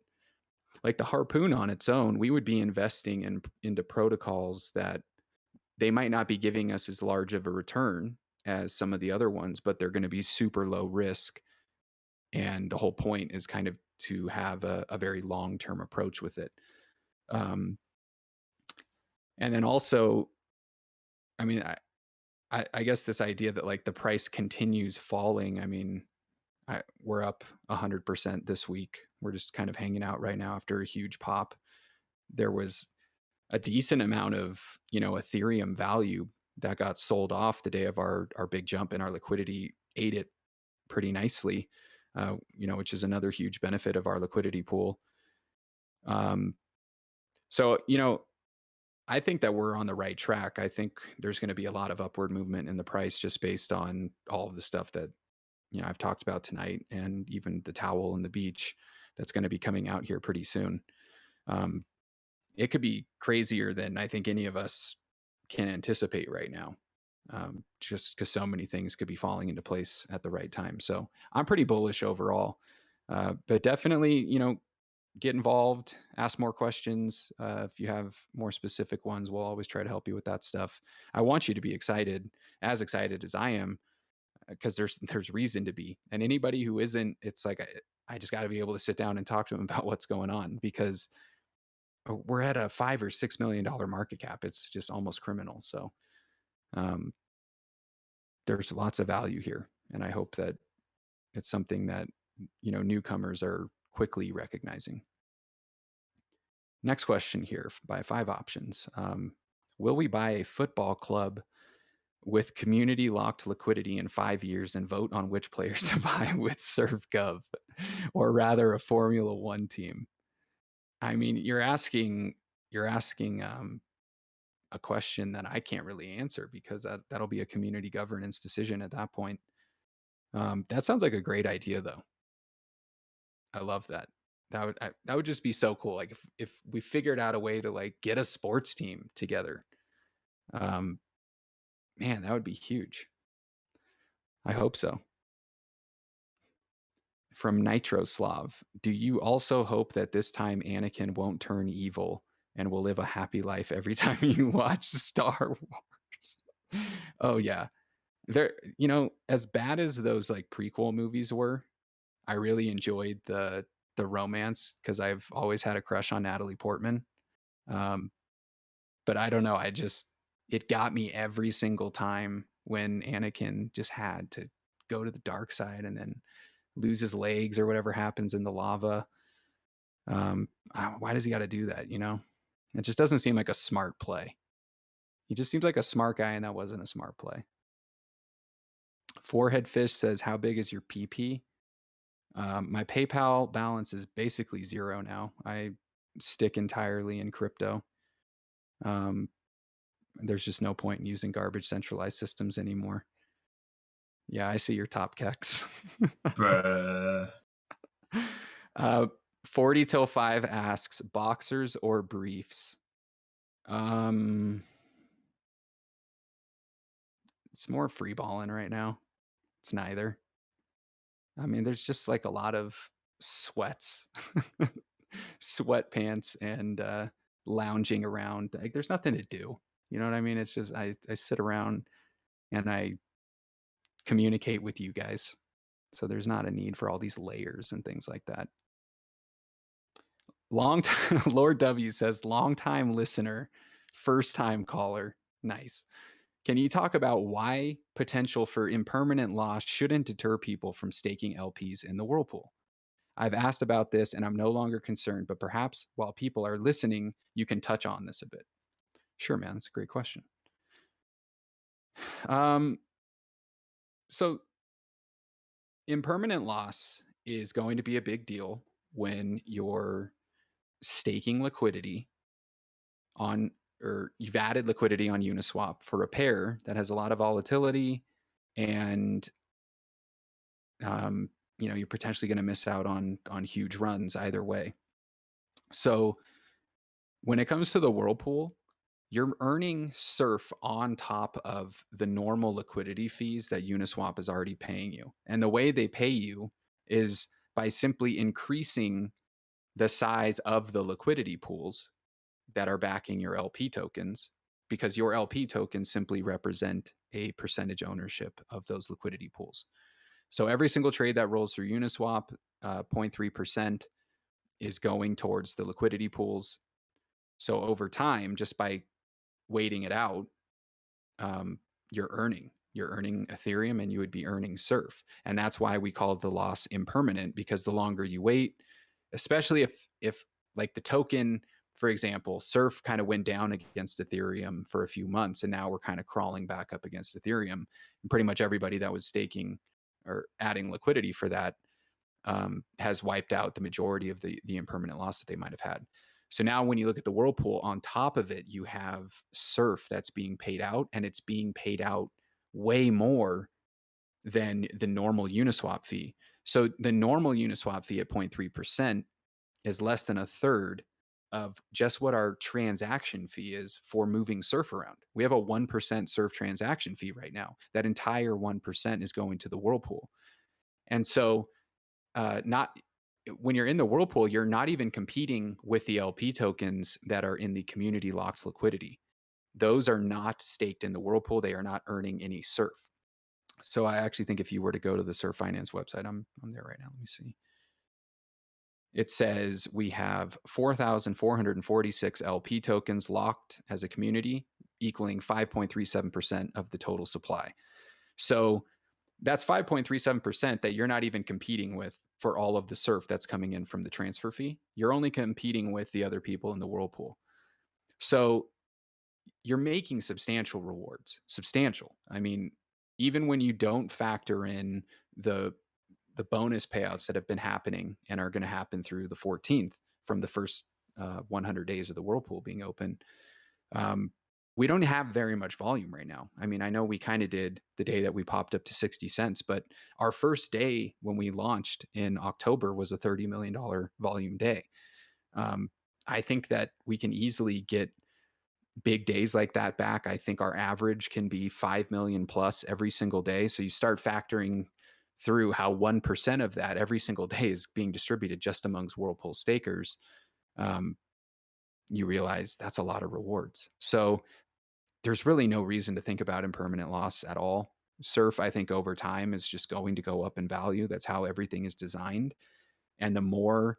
like the Harpoon on its own, we would be investing into protocols that they might not be giving us as large of a return as some of the other ones, but they're going to be super low risk. And the whole point is kind of to have a very long-term approach with it. And then also, I mean, I guess this idea that like the price continues falling. I mean, we're up 100% this week. We're just kind of hanging out right now after a huge pop. There was a decent amount of, Ethereum value that got sold off the day of our big jump, and our liquidity ate it pretty nicely, which is another huge benefit of our liquidity pool. So, I think that we're on the right track. I think there's going to be a lot of upward movement in the price just based on all of the stuff that, I've talked about tonight, and even the towel and the beach that's going to be coming out here pretty soon. It could be crazier than I think any of us can anticipate right now, just because so many things could be falling into place at the right time. So I'm pretty bullish overall, but definitely, get involved, ask more questions. If you have more specific ones, we'll always try to help you with that stuff. I want you to be excited as I am, because there's reason to be. And anybody who isn't, it's like I just got to be able to sit down and talk to them about what's going on, because we're at a $5 or $6 million market cap. It's just almost criminal. So there's lots of value here, and I hope that it's something that newcomers are quickly recognizing. Next question here by 5 options. Will we buy a football club with community locked liquidity in 5 years and vote on which players to buy with SurfGov, or rather a Formula One team? I mean, you're asking a question that I can't really answer, because that'll be a community governance decision at that point. That sounds like a great idea, though. I love that. That would just be so cool. Like if we figured out a way to like get a sports team together, man, that would be huge. I hope so. From Nitroslav, do you also hope that this time Anakin won't turn evil and will live a happy life every time you watch Star Wars? Oh yeah. There, as bad as those like prequel movies were, I really enjoyed the romance, because I've always had a crush on Natalie Portman. But I don't know, it got me every single time when Anakin just had to go to the dark side and then lose his legs or whatever happens in the lava. Why does he got to do that? It just doesn't seem like a smart play. He just seems like a smart guy, and that wasn't a smart play. Forehead Fish says, how big is your PP? My PayPal balance is basically 0 now. I stick entirely in crypto. There's just no point in using garbage centralized systems anymore. Yeah, I see your top Kex. Bruh. 40 till 5 asks, boxers or briefs? It's more free balling right now. It's neither. I mean, there's just like a lot of sweats, sweatpants, and lounging around. Like, there's nothing to do. You know what I mean? It's just I sit around and I communicate with you guys. So there's not a need for all these layers and things like that. Long time, Lord W says, long time listener, first time caller. Nice. Can you talk about why potential for impermanent loss shouldn't deter people from staking LPs in the whirlpool? I've asked about this and I'm no longer concerned, but perhaps while people are listening, you can touch on this a bit. Sure, man. That's a great question. So impermanent loss is going to be a big deal when you're staking liquidity on, or you've added liquidity on Uniswap for a pair that has a lot of volatility, and you're potentially going to miss out on huge runs either way. So when it comes to the whirlpool, you're earning surf on top of the normal liquidity fees that Uniswap is already paying you. And the way they pay you is by simply increasing the size of the liquidity pools that are backing your LP tokens, because your LP tokens simply represent a percentage ownership of those liquidity pools. So every single trade that rolls through Uniswap, 0.3% is going towards the liquidity pools. So over time, just by waiting it out, you're earning Ethereum, and you would be earning Surf. And that's why we call the loss impermanent, because the longer you wait, especially if like the token, for example, Surf kind of went down against Ethereum for a few months, and now we're kind of crawling back up against Ethereum. And pretty much everybody that was staking or adding liquidity for that has wiped out the majority of the impermanent loss that they might have had. So now when you look at the whirlpool, on top of it, you have Surf that's being paid out, and it's being paid out way more than the normal Uniswap fee. So the normal Uniswap fee at 0.3% is less than a third of just what our transaction fee is for moving Surf around. We have a 1% Surf transaction fee right now. That entire 1% is going to the whirlpool. And so not when you're in the whirlpool, you're not even competing with the LP tokens that are in the community locked liquidity. Those are not staked in the whirlpool. They are not earning any Surf. So I actually think if you were to go to the Surf Finance website, I'm there right now. Let me see. It says we have 4,446 LP tokens locked as a community, equaling 5.37% of the total supply. So that's 5.37% that you're not even competing with for all of the Surf that's coming in from the transfer fee. You're only competing with the other people in the whirlpool. So you're making substantial rewards. Substantial. I mean, even when you don't factor in the bonus payouts that have been happening and are going to happen through the 14th from the first 100 days of the whirlpool being open, we don't have very much volume right now. I mean, I know we kind of did the day that we popped up to 60 cents, but our first day when we launched in October was a $30 million volume day. I think that we can easily get big days like that back. I think our average can be 5 million plus every single day. So you start factoring through how 1% of that every single day is being distributed just amongst Whirlpool stakers. You realize that's a lot of rewards. So there's really no reason to think about impermanent loss at all. Surf, I think, over time is just going to go up in value. That's how everything is designed. And the more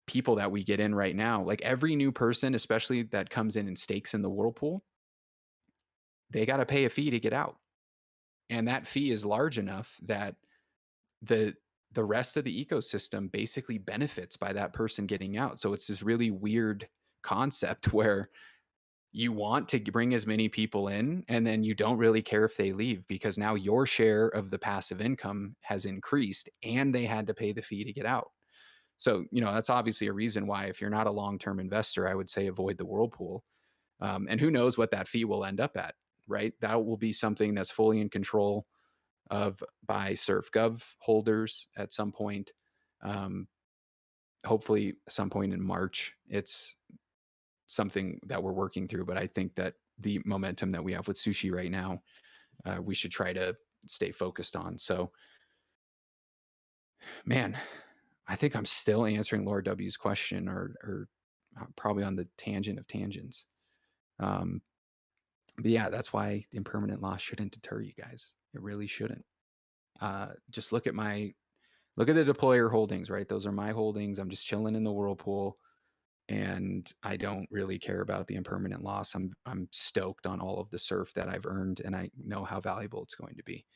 people that we get in right now, like every new person, especially that comes in and stakes in the whirlpool, they got to pay a fee to get out. And that fee is large enough that the rest of the ecosystem basically benefits by that person getting out. So it's this really weird concept where you want to bring as many people in, and then you don't really care if they leave, because now your share of the passive income has increased and they had to pay the fee to get out. So, that's obviously a reason why, if you're not a long-term investor, I would say avoid the whirlpool. And who knows what that fee will end up at, right? That will be something that's fully in control of by SurfGov holders at some point. Hopefully some point in March. It's something that we're working through, but I think that the momentum that we have with Sushi right now, we should try to stay focused on. So, man, I think I'm still answering Laura W's question, or probably on the tangent of tangents. But yeah, that's why impermanent loss shouldn't deter you guys. It really shouldn't. Just look at the deployer holdings, right? Those are my holdings. I'm just chilling in the whirlpool, and I don't really care about the impermanent loss. I'm stoked on all of the Surf that I've earned, and I know how valuable it's going to be.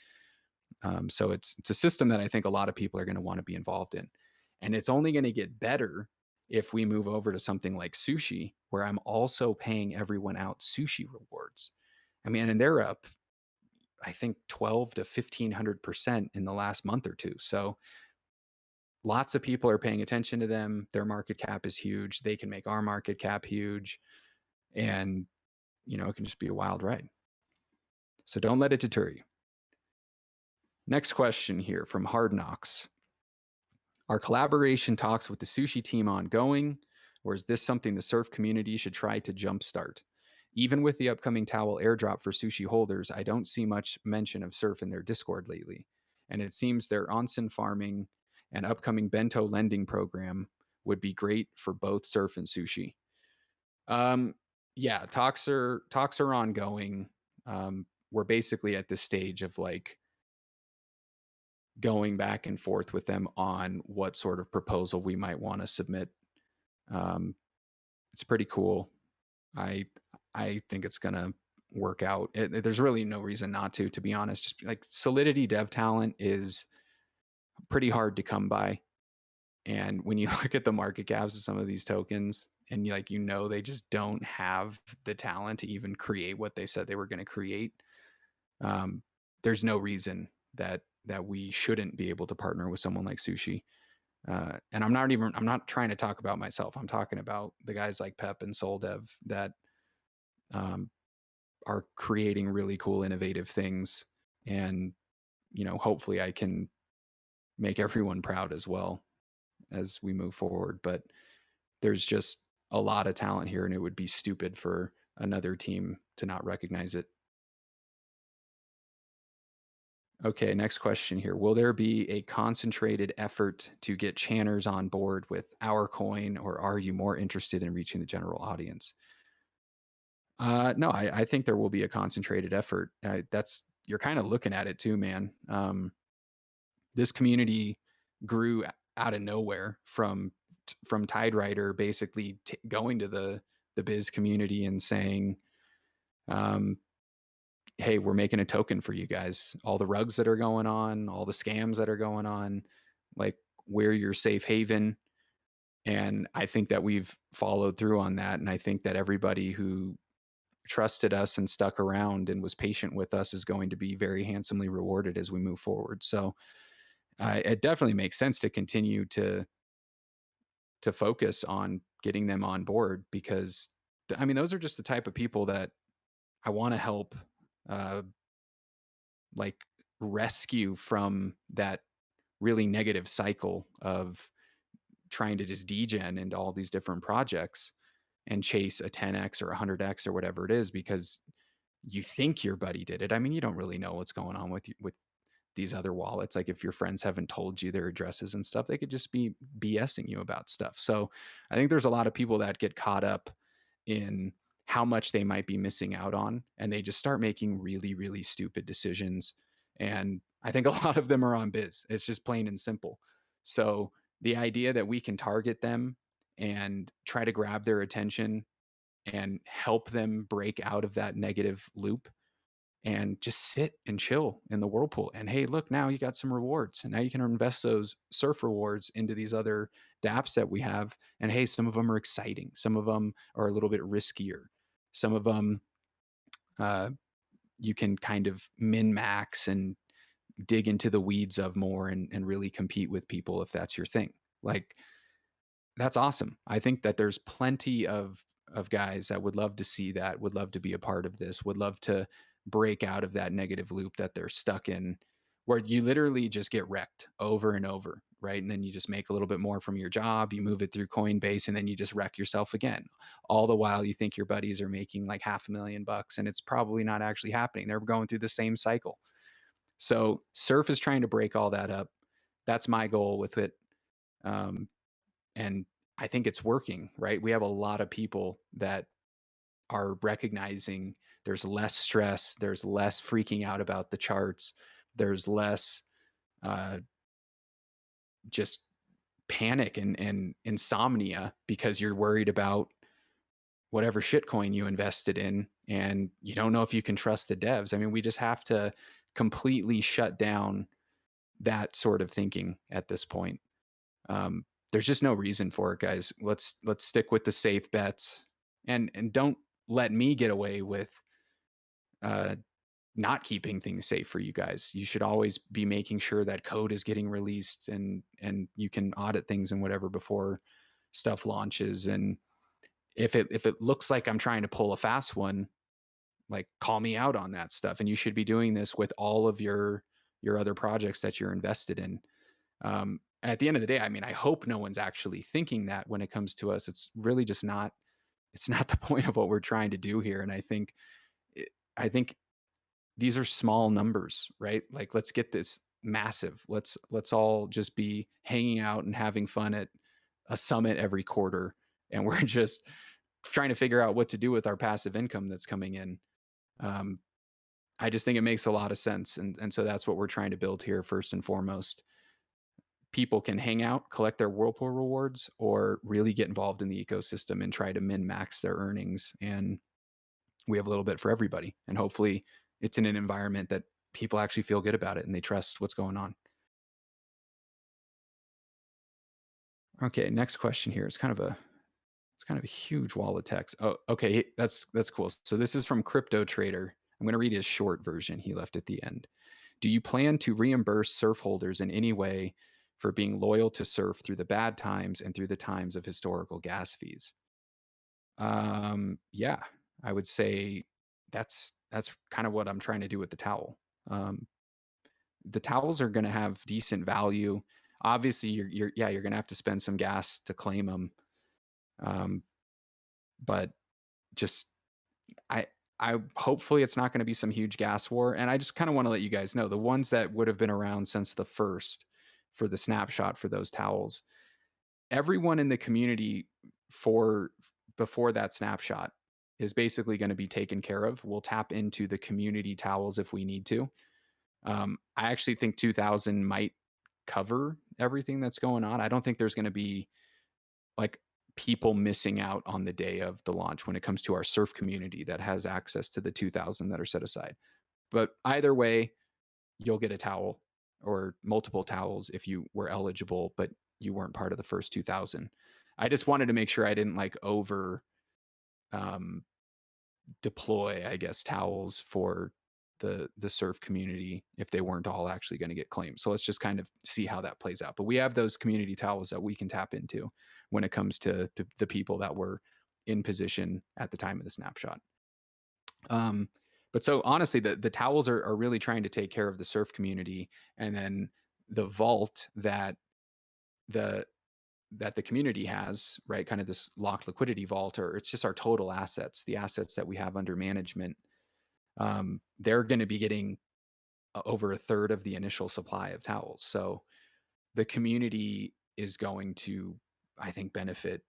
So it's a system that I think a lot of people are going to want to be involved in, and it's only going to get better if we move over to something like Sushi, where I'm also paying everyone out Sushi rewards. I mean, and they're up, I think, 12 to 1500% in the last month or two. So lots of people are paying attention to them. Their market cap is huge. They can make our market cap huge, and it can just be a wild ride. So don't let it deter you. Next question here from Hard Knocks. Are collaboration talks with the Sushi team ongoing, or is this something the Surf community should try to jumpstart? Even with the upcoming towel airdrop for Sushi holders, I don't see much mention of Surf in their Discord lately. And it seems their onsen farming An upcoming bento lending program would be great for both surf and sushi. Yeah, talks are ongoing. We're basically at this stage of like going back and forth with them on what sort of proposal we might want to submit. Um, it's pretty cool. I I think it's gonna work out. There's really no reason not to be honest. Just like Solidity dev talent is pretty hard to come by, and when you look at the market caps of some of these tokens, and they just don't have the talent to even create what they said they were going to create. Um, there's no reason that we shouldn't be able to partner with someone like Sushi. And I'm not trying to talk about myself. I'm talking about the guys like Pep and SoulDev that um, are creating really cool, innovative things. And, hopefully I can make everyone proud as well as we move forward. But there's just a lot of talent here, and it would be stupid for another team to not recognize it. Okay, next question here. Will there be a concentrated effort to get channers on board with our coin, or are you more interested in reaching the general audience? No, I think there will be a concentrated effort. You're kind of looking at it too, man. This community grew out of nowhere from Tide Rider basically going to the biz community and saying, um, hey, we're making a token for you guys. All the rugs that are going on, all the scams that are going on, like, we're your safe haven. And I think that we've followed through on that. And I think that everybody who trusted us and stuck around and was patient with us is going to be very handsomely rewarded as we move forward. So it definitely makes sense to continue to focus on getting them on board, because I mean, those are just the type of people that I want to help, uh, like, rescue from that really negative cycle of trying to just degen into all these different projects and chase a 10x or 100x or whatever it is, because you think your buddy did it. I mean, you don't really know what's going on with these other wallets. Like, if your friends haven't told you their addresses and stuff, they could just be BSing you about stuff. So I think there's a lot of people that get caught up in how much they might be missing out on, and they just start making really, really stupid decisions. And I think a lot of them are on biz. It's just plain and simple. So the idea that we can target them and try to grab their attention and help them break out of that negative loop and just sit and chill in the whirlpool. And hey, look, now you got some rewards, and now you can invest those surf rewards into these other dApps that we have. And hey, some of them are exciting, some of them are a little bit riskier, some of them uh, you can kind of min max and dig into the weeds of more, and really compete with people if that's your thing. Like, that's awesome. I think that there's plenty of guys that would love to see that, would love to be a part of this, would love to break out of that negative loop that they're stuck in, where you literally just get wrecked over and over, right? And then you just make a little bit more from your job, you move it through Coinbase, and then you just wreck yourself again. All the while you think your buddies are making like $500,000, and it's probably not actually happening. They're going through the same cycle. So Surf is trying to break all that up. That's my goal with it. And I think it's working, right? We have a lot of people that are recognizing there's less stress, there's less freaking out about the charts, there's less just panic and insomnia because you're worried about whatever shitcoin you invested in and you don't know if you can trust the devs. I mean, we just have to completely shut down that sort of thinking at this point. There's just no reason for it, guys. Let's stick with the safe bets, and don't let me get away with uh, not keeping things safe for you guys. You should always be making sure that code is getting released, and you can audit things and whatever before stuff launches. And if it looks like I'm trying to pull a fast one, like, call me out on that stuff. And you should be doing this with all of your other projects that you're invested in. At the end of the day, I mean, I hope no one's actually thinking that when it comes to us. It's really just not. It's not the point of what we're trying to do here. And I think these are small numbers, right? Like, let's get this massive. Let's all just be hanging out and having fun at a summit every quarter, and we're just trying to figure out what to do with our passive income that's coming in. Um, I just think it makes a lot of sense, and so that's what we're trying to build here first and foremost. People can hang out, collect their Whirlpool rewards, or really get involved in the ecosystem and try to min max their earnings. And we have a little bit for everybody. And hopefully, it's in an environment that people actually feel good about it and they trust what's going on. Okay, next question here is kind of a huge wall of text. Oh, okay, that's cool. So this is from Crypto Trader. I'm going to read his short version he left at the end. Do you plan to reimburse surf holders in any way for being loyal to surf through the bad times and through the times of historical gas fees? Yeah, I would say that's kind of what I'm trying to do with the towel. Um, the towels are going to have decent value. Obviously, you're going to have to spend some gas to claim them. Um, but just I I hopefully it's not going to be some huge gas war. And I just kind of want to let you guys know the ones that would have been around since the first for the snapshot for those towels. Everyone in the community for before that snapshot is basically going to be taken care of. We'll tap into the community towels if we need to. I actually think 2000 might cover everything that's going on. I don't think there's going to be like people missing out on the day of the launch when it comes to our surf community that has access to the 2000 that are set aside. But either way, you'll get a towel or multiple towels if you were eligible, but you weren't part of the first 2000. I just wanted to make sure I didn't like over um, deploy, I guess, towels for the surf community if they weren't all actually going to get claimed. So let's just kind of see how that plays out. But we have those community towels that we can tap into when it comes to the people that were in position at the time of the snapshot. Um, but so honestly, the towels are really trying to take care of the surf community, and then the vault the that the community has, right? Kind of this locked liquidity vault, or it's just our total assets, the assets that we have under management. They're going to be getting over a third of the initial supply of towels. So the community is going to, I think, benefit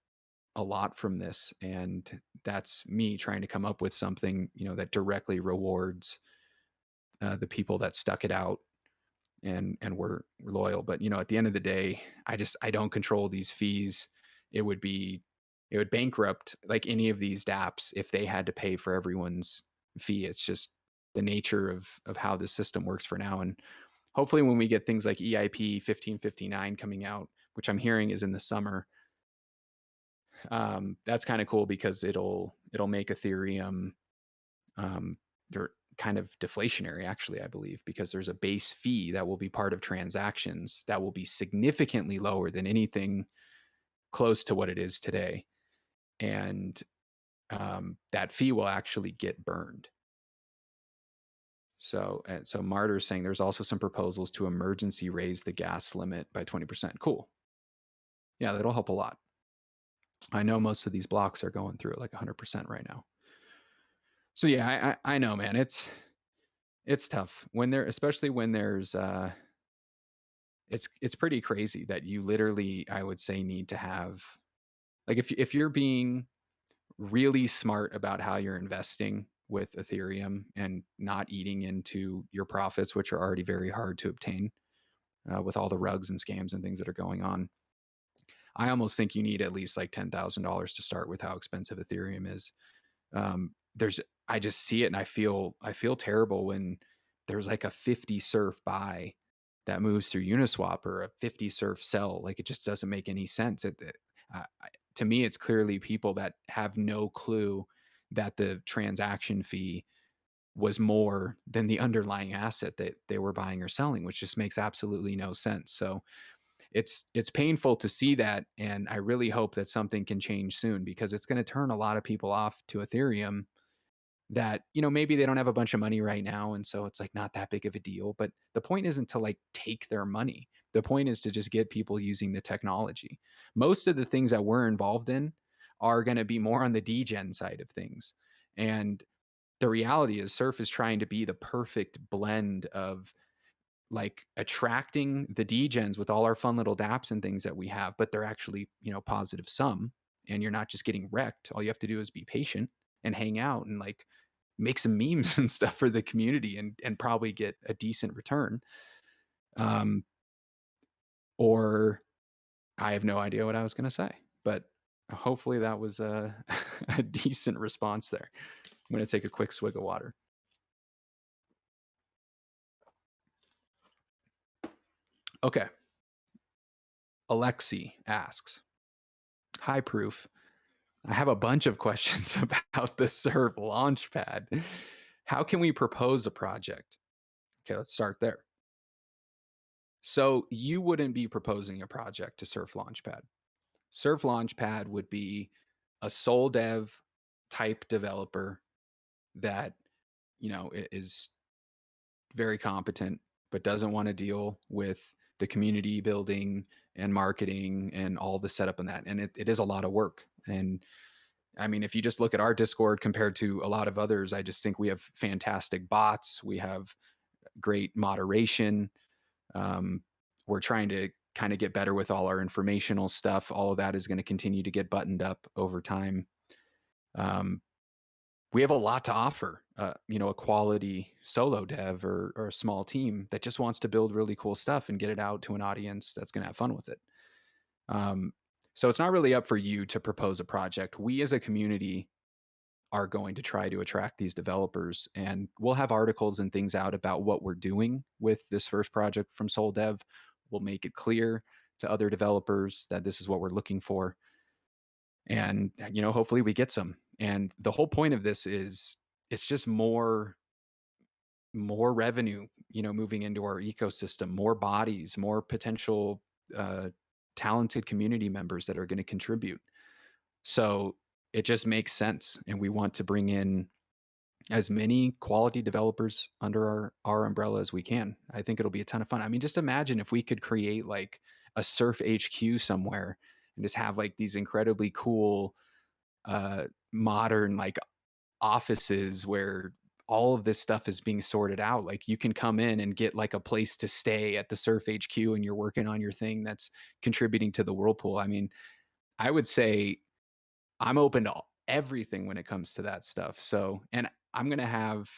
a lot from this. And that's me trying to come up with something, that directly rewards the people that stuck it out and were loyal. But at the end of the day, I don't control these fees. It would bankrupt like any of these dApps if they had to pay for everyone's fee. It's just the nature of how the system works for now. And hopefully when we get things like EIP 1559 coming out, which I'm hearing is in the summer, that's kind of cool because it'll make Ethereum they're kind of deflationary, actually, I believe, because there's a base fee that will be part of transactions that will be significantly lower than anything close to what it is today. And that fee will actually get burned. So Martyr's saying there's also some proposals to emergency raise the gas limit by 20%. Cool. Yeah, that'll help a lot. I know most of these blocks are going through it like 100% right now. So yeah, I know, man. It's tough especially when there's it's pretty crazy that you literally, I would say, need to have like if you're being really smart about how you're investing with Ethereum and not eating into your profits, which are already very hard to obtain with all the rugs and scams and things that are going on. I almost think you need at least like $10,000 to start with how expensive Ethereum is. There's I just see it and I feel terrible when there's like a 50 surf buy that moves through Uniswap or a 50 surf sell. Like it just doesn't make any sense. To me, it's clearly people that have no clue that the transaction fee was more than the underlying asset that they were buying or selling, which just makes absolutely no sense. So it's painful to see that, and I really hope that something can change soon because it's going to turn a lot of people off to Ethereum that maybe they don't have a bunch of money right now, and so it's like not that big of a deal. But the point isn't to like take their money. The point is to just get people using the technology. Most of the things that we're involved in are going to be more on the degen side of things, and the reality is surf is trying to be the perfect blend of like attracting the degens with all our fun little dApps and things that we have, but they're actually, positive sum, and you're not just getting wrecked. All you have to do is be patient and hang out and like make some memes and stuff for the community and probably get a decent return. Um, or I have no idea what I was going to say, but hopefully that was a, a decent response there. I'm going to take a quick swig of water. Okay. Alexi asks, hi, Proof. I have a bunch of questions about the Surf Launchpad. How can we propose a project? Okay, let's start there. So you wouldn't be proposing a project to Surf Launchpad. Surf Launchpad would be a sole dev type developer that, is very competent, but doesn't want to deal with the community building and marketing and all the setup in that. And it is a lot of work. And I mean, if you just look at our Discord compared to a lot of others, I just think we have fantastic bots. We have great moderation. We're trying to kind of get better with all our informational stuff. All of that is going to continue to get buttoned up over time. We have a lot to offer, a quality solo dev or a small team that just wants to build really cool stuff and get it out to an audience that's going to have fun with it. So it's not really up for you to propose a project. We as a community are going to try to attract these developers, and we'll have articles and things out about what we're doing with this first project from Soul Dev. We'll make it clear to other developers that this is what we're looking for. And, hopefully we get some. And the whole point of this is it's just more revenue, moving into our ecosystem, more bodies, more potential talented community members that are going to contribute. So it just makes sense. And we want to bring in as many quality developers under our umbrella as we can. I think it'll be a ton of fun. I mean, just imagine if we could create like a Surf HQ somewhere and just have like these incredibly cool modern like offices where all of this stuff is being sorted out. Like you can come in and get like a place to stay at the Surf HQ and you're working on your thing that's contributing to the whirlpool. I mean, I would say I'm open to everything when it comes to that stuff. So, and I'm going to have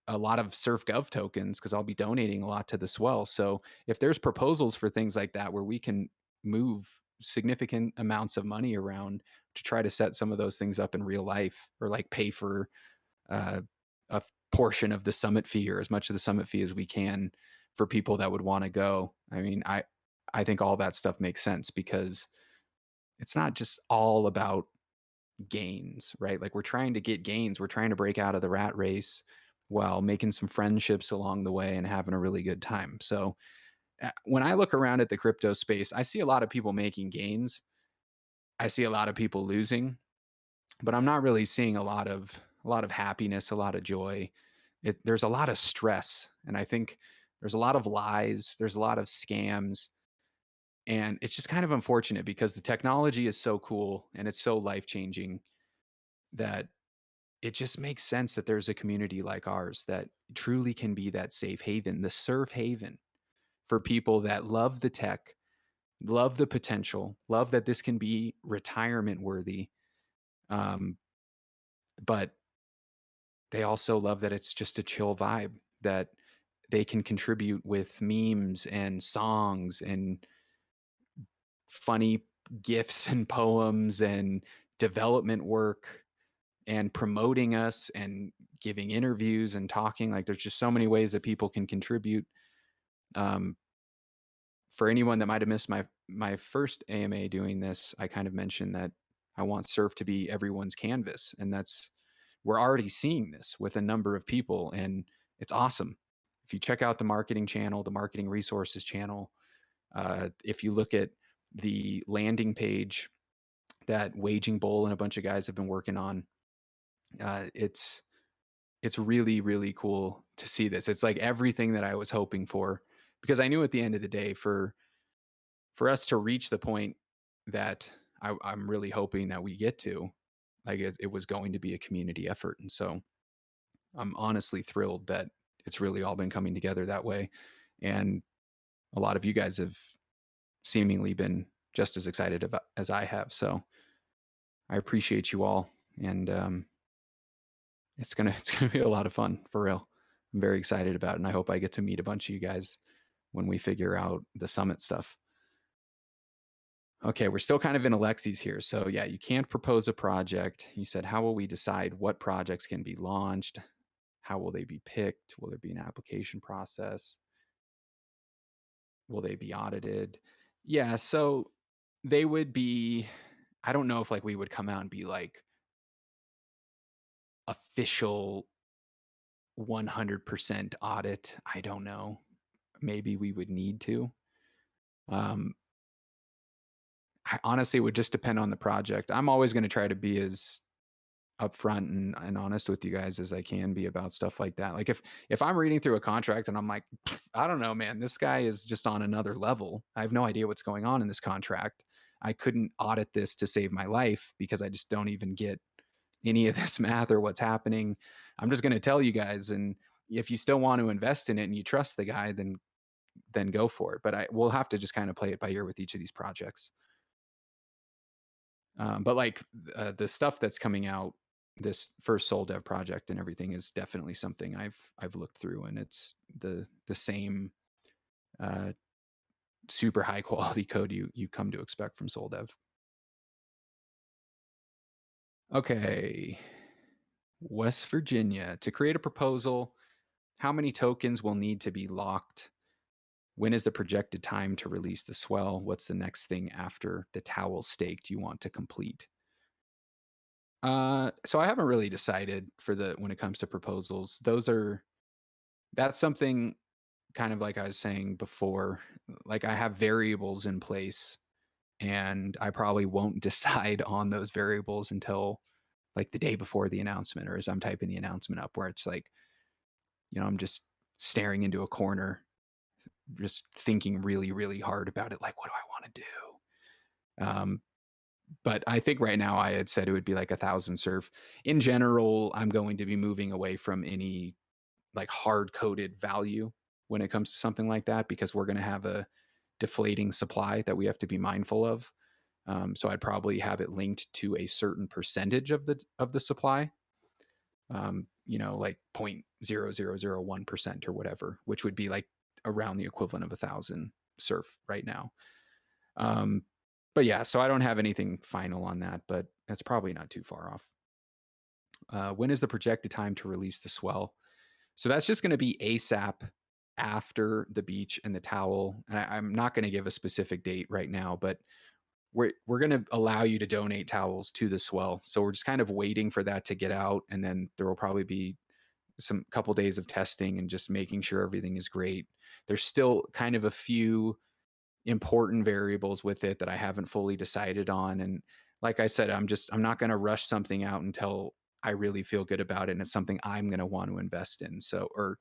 a lot of SurfGov tokens because I'll be donating a lot to the swell. So if there's proposals for things like that where we can move significant amounts of money around to try to set some of those things up in real life, or like pay for uh, a portion of the summit fee or as much of the summit fee as we can for people that would want to go. I mean, I think all that stuff makes sense because it's not just all about gains, right? Like we're trying to get gains. We're trying to break out of the rat race while making some friendships along the way and having a really good time. So when I look around at the crypto space, I see a lot of people making gains. I see a lot of people losing, but I'm not really seeing a lot of happiness, a lot of joy. There's a lot of stress, and I think there's a lot of lies. There's a lot of scams, and it's just kind of unfortunate because the technology is so cool and it's so life changing that it just makes sense that there's a community like ours that truly can be that safe haven, the surf haven for people that love the tech, love the potential, love that this can be retirement worthy. But they also love that it's just a chill vibe, that they can contribute with memes and songs and funny gifs and poems and development work and promoting us and giving interviews and talking. Like there's just so many ways that people can contribute. Um, for anyone that might have missed my first AMA doing this, I kind of mentioned that I want surf to be everyone's canvas, and that's we're already seeing this with a number of people, and it's awesome. If you check out the marketing channel, the marketing resources channel, if you look at the landing page that Waging Bull and a bunch of guys have been working on, it's really, really cool to see this. It's like everything that I was hoping for, because I knew at the end of the day, for us to reach the point that I'm really hoping that we get to, like it was going to be a community effort. And so I'm honestly thrilled that it's really all been coming together that way. And a lot of you guys have seemingly been just as excited about as I have. So I appreciate you all, and it's gonna be a lot of fun for real. I'm very excited about it, and I hope I get to meet a bunch of you guys when we figure out the summit stuff. Okay, we're still kind of in Alexi's here. So yeah, you can't propose a project. You said, how will we decide what projects can be launched? How will they be picked? Will there be an application process? Will they be audited? Yeah, so they would be, I don't know if like we would come out and be like official 100% audit. I don't know. Maybe we would need to. Um, I honestly would just depend on the project. I'm always going to try to be as upfront and honest with you guys as I can be about stuff like that. Like if I'm reading through a contract and I'm like, I don't know, man, this guy is just on another level. I have no idea what's going on in this contract. I couldn't audit this to save my life because I just don't even get any of this math or what's happening. I'm just going to tell you guys, and if you still want to invest in it and you trust the guy, then go for it. But we'll have to just kind of play it by ear with each of these projects. But like the stuff that's coming out, this first Soul Dev project and everything is definitely something I've looked through, and it's the same super high quality code you come to expect from Soul Dev. Okay, West Virginia, to create a proposal, how many tokens will need to be locked? When is the projected time to release the swell? What's the next thing after the towel staked you want to complete? So I haven't really decided for when it comes to proposals. That's something kind of like I was saying before. Like I have variables in place, and I probably won't decide on those variables until like the day before the announcement, or as I'm typing the announcement up, where it's like, I'm just staring into a corner, just thinking really, really hard about it. Like, what do I want to do? But I think right now I had said it would be like 1,000 surf. In general, I'm going to be moving away from any like hard coded value when it comes to something like that, because we're going to have a deflating supply that we have to be mindful of. So I'd probably have it linked to a certain percentage of the supply, like 0.0001% or whatever, which would be like around the equivalent of 1,000 surf right now. But yeah, so I don't have anything final on that, but that's probably not too far off. When is the projected time to release the swell? So that's just going to be ASAP after the beach and the towel. And I'm not going to give a specific date right now, but we're going to allow you to donate towels to the swell. So we're just kind of waiting for that to get out, and then there will probably be some couple days of testing and just making sure everything is great. There's still kind of a few important variables with it that I haven't fully decided on. And like I said, I'm not going to rush something out until I really feel good about it, and it's something I'm going to want to invest in. So, or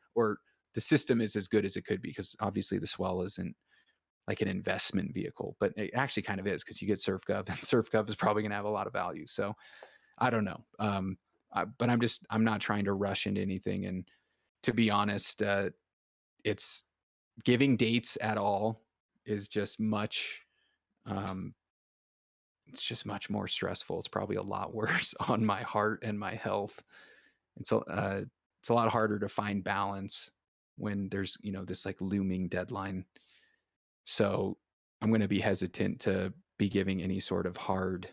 the system is as good as it could be, because obviously the swell isn't like an investment vehicle, but it actually kind of is, because you get SurfGov, and SurfGov is probably going to have a lot of value. So I don't know. But I'm not trying to rush into anything. And to be honest, it's giving dates at all is just it's just much more stressful. It's probably a lot worse on my heart and my health. It's a lot harder to find balance when there's, this like looming deadline. So I'm going to be hesitant to be giving any sort of hard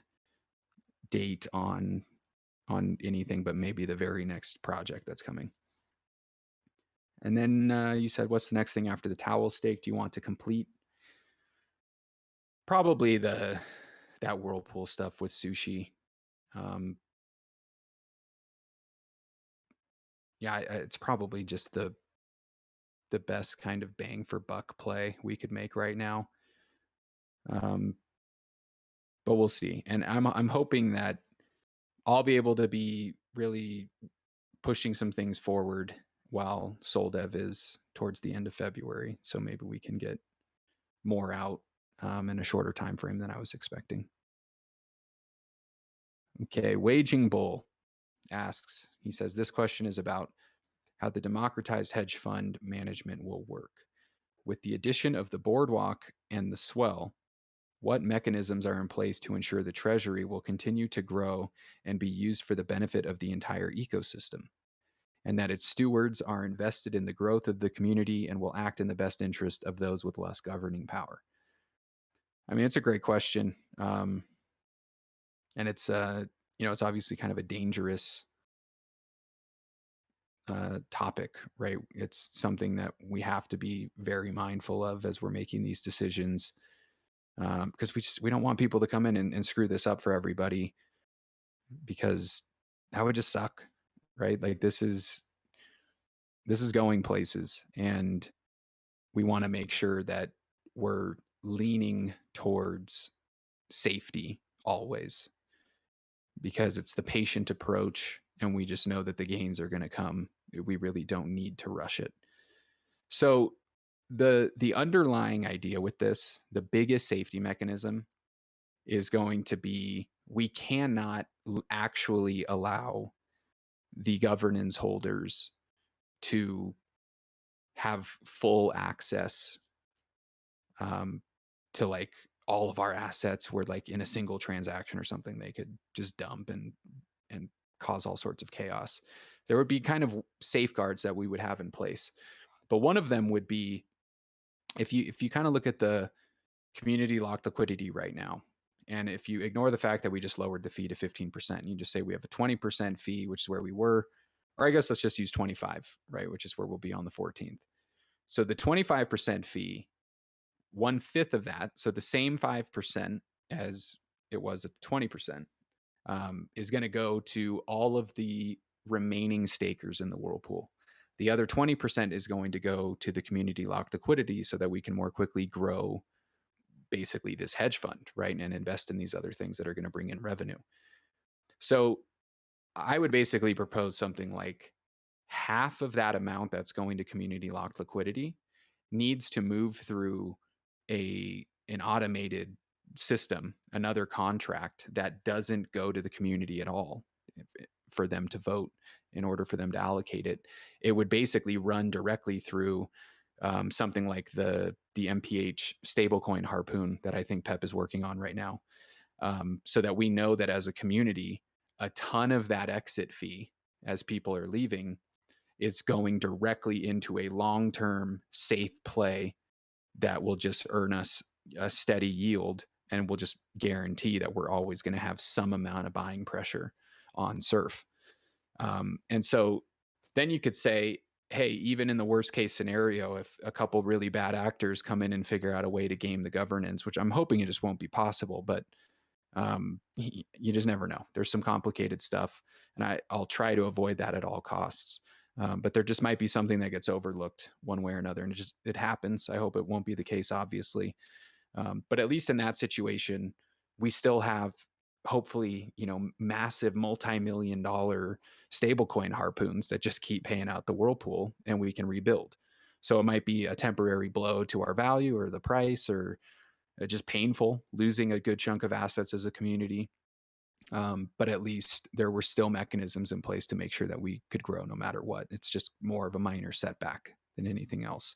date on anything, but maybe the very next project that's coming. And then you said, what's the next thing after the towel stake do you want to complete? Probably that whirlpool stuff with sushi. Yeah, it's probably just the best kind of bang for buck play we could make right now. But we'll see. And I'm hoping that I'll be able to be really pushing some things forward while Soul Dev is towards the end of February. So maybe we can get more out in a shorter time frame than I was expecting. Okay, Waging Bull asks, he says, this question is about how the democratized hedge fund management will work. with the addition of the boardwalk and the swell, what mechanisms are in place to ensure the treasury will continue to grow and be used for the benefit of the entire ecosystem, and that its stewards are invested in the growth of the community and will act in the best interest of those with less governing power? I mean, it's a great question. And it's, it's obviously kind of a dangerous topic, right? It's something that we have to be very mindful of as we're making these decisions, because we don't want people to come in and screw this up for everybody, because that would just suck, right? Like this is going places, and we want to make sure that we're leaning towards safety always, because it's the patient approach, and we just know that the gains are going to come. We really don't need to rush it. So the underlying idea with this, the biggest safety mechanism, is going to be we cannot actually allow the governance holders to have full access to like all of our assets, where like in a single transaction or something they could just dump and cause all sorts of chaos. There would be kind of safeguards that we would have in place, but one of them would be, if you kind of look at the community locked liquidity right now, and if you ignore the fact that we just lowered the fee to 15%, and you just say we have a 20% fee, which is where we were, or I guess let's just use 25, right, which is where we'll be on the 14th. So the 25% fee, 1/5 of that, so the same 5% as it was at 20%, is going to go to all of the remaining stakers in the whirlpool. The other 20% is going to go to the community locked liquidity, so that we can more quickly grow basically this hedge fund, right, and invest in these other things that are going to bring in revenue. So I would basically propose something like half of that amount that's going to community locked liquidity needs to move through an automated system, another contract that doesn't go to the community at all for them to vote in order for them to allocate it. It would basically run directly through something like the MPH stablecoin Harpoon that I think Pep is working on right now, so that we know that as a community, a ton of that exit fee as people are leaving is going directly into a long-term safe play that will just earn us a steady yield, and will just guarantee that we're always going to have some amount of buying pressure on Surf. And so then you could say, hey, even in the worst case scenario, if a couple really bad actors come in and figure out a way to game the governance, which I'm hoping it just won't be possible, but you just never know. There's some complicated stuff, and I'll try to avoid that at all costs. But there just might be something that gets overlooked one way or another, and it happens. I hope it won't be the case, obviously. But at least in that situation, we still have, hopefully, massive multi-million-dollar stablecoin Harpoons that just keep paying out the whirlpool, and we can rebuild. So it might be a temporary blow to our value or the price, or just painful losing a good chunk of assets as a community. But at least there were still mechanisms in place to make sure that we could grow no matter what. It's just more of a minor setback than anything else.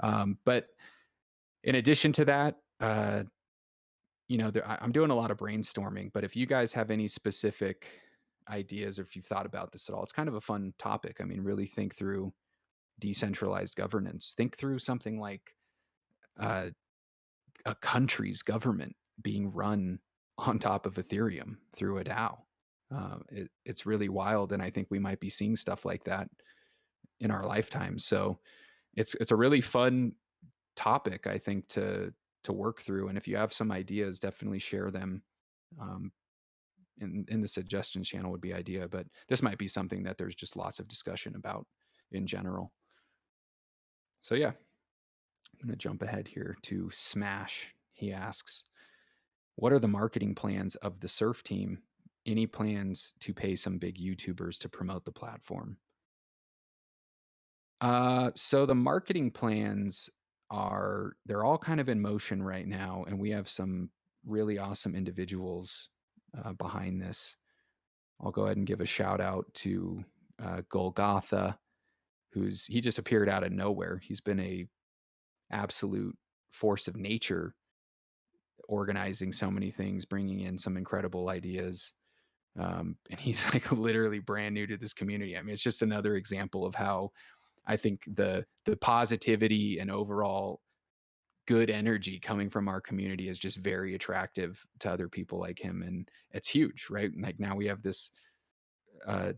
But in addition to that, I'm doing a lot of brainstorming, but if you guys have any specific ideas, or if you've thought about this at all, it's kind of a fun topic. I mean, really think through decentralized governance. Think through something like a country's government being run on top of Ethereum through a DAO. It's really wild, and I think we might be seeing stuff like that in our lifetime. So it's a really fun topic, I think, to work through. And if you have some ideas, definitely share them. In the suggestions channel would be idea, but this might be something that there's just lots of discussion about in general. So yeah, I'm going to jump ahead here to Smash. He asks, what are the marketing plans of the Surf team? Any plans to pay some big YouTubers to promote the platform? So the marketing plans they're all kind of in motion right now, and we have some really awesome individuals behind this. I'll go ahead and give a shout out to Golgotha, he just appeared out of nowhere. He's been a absolute force of nature, organizing so many things, bringing in some incredible ideas. And he's like literally brand new to this community. I mean, it's just another example of how I think the positivity and overall good energy coming from our community is just very attractive to other people like him, and it's huge, right? Like now we have uh,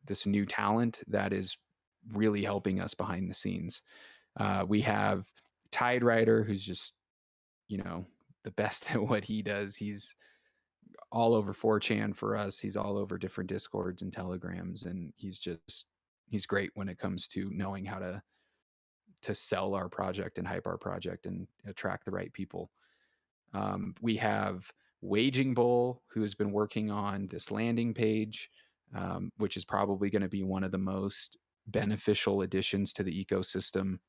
this new talent that is really helping us behind the scenes. We have Tide Rider, who's just, you know, the best at what he does. He's all over 4chan for us. He's all over different Discords and Telegrams, and he's great when it comes to knowing how to sell our project and hype our project and attract the right people. We have Waging Bull, who has been working on this landing page, which is probably going to be one of the most beneficial additions to the ecosystem,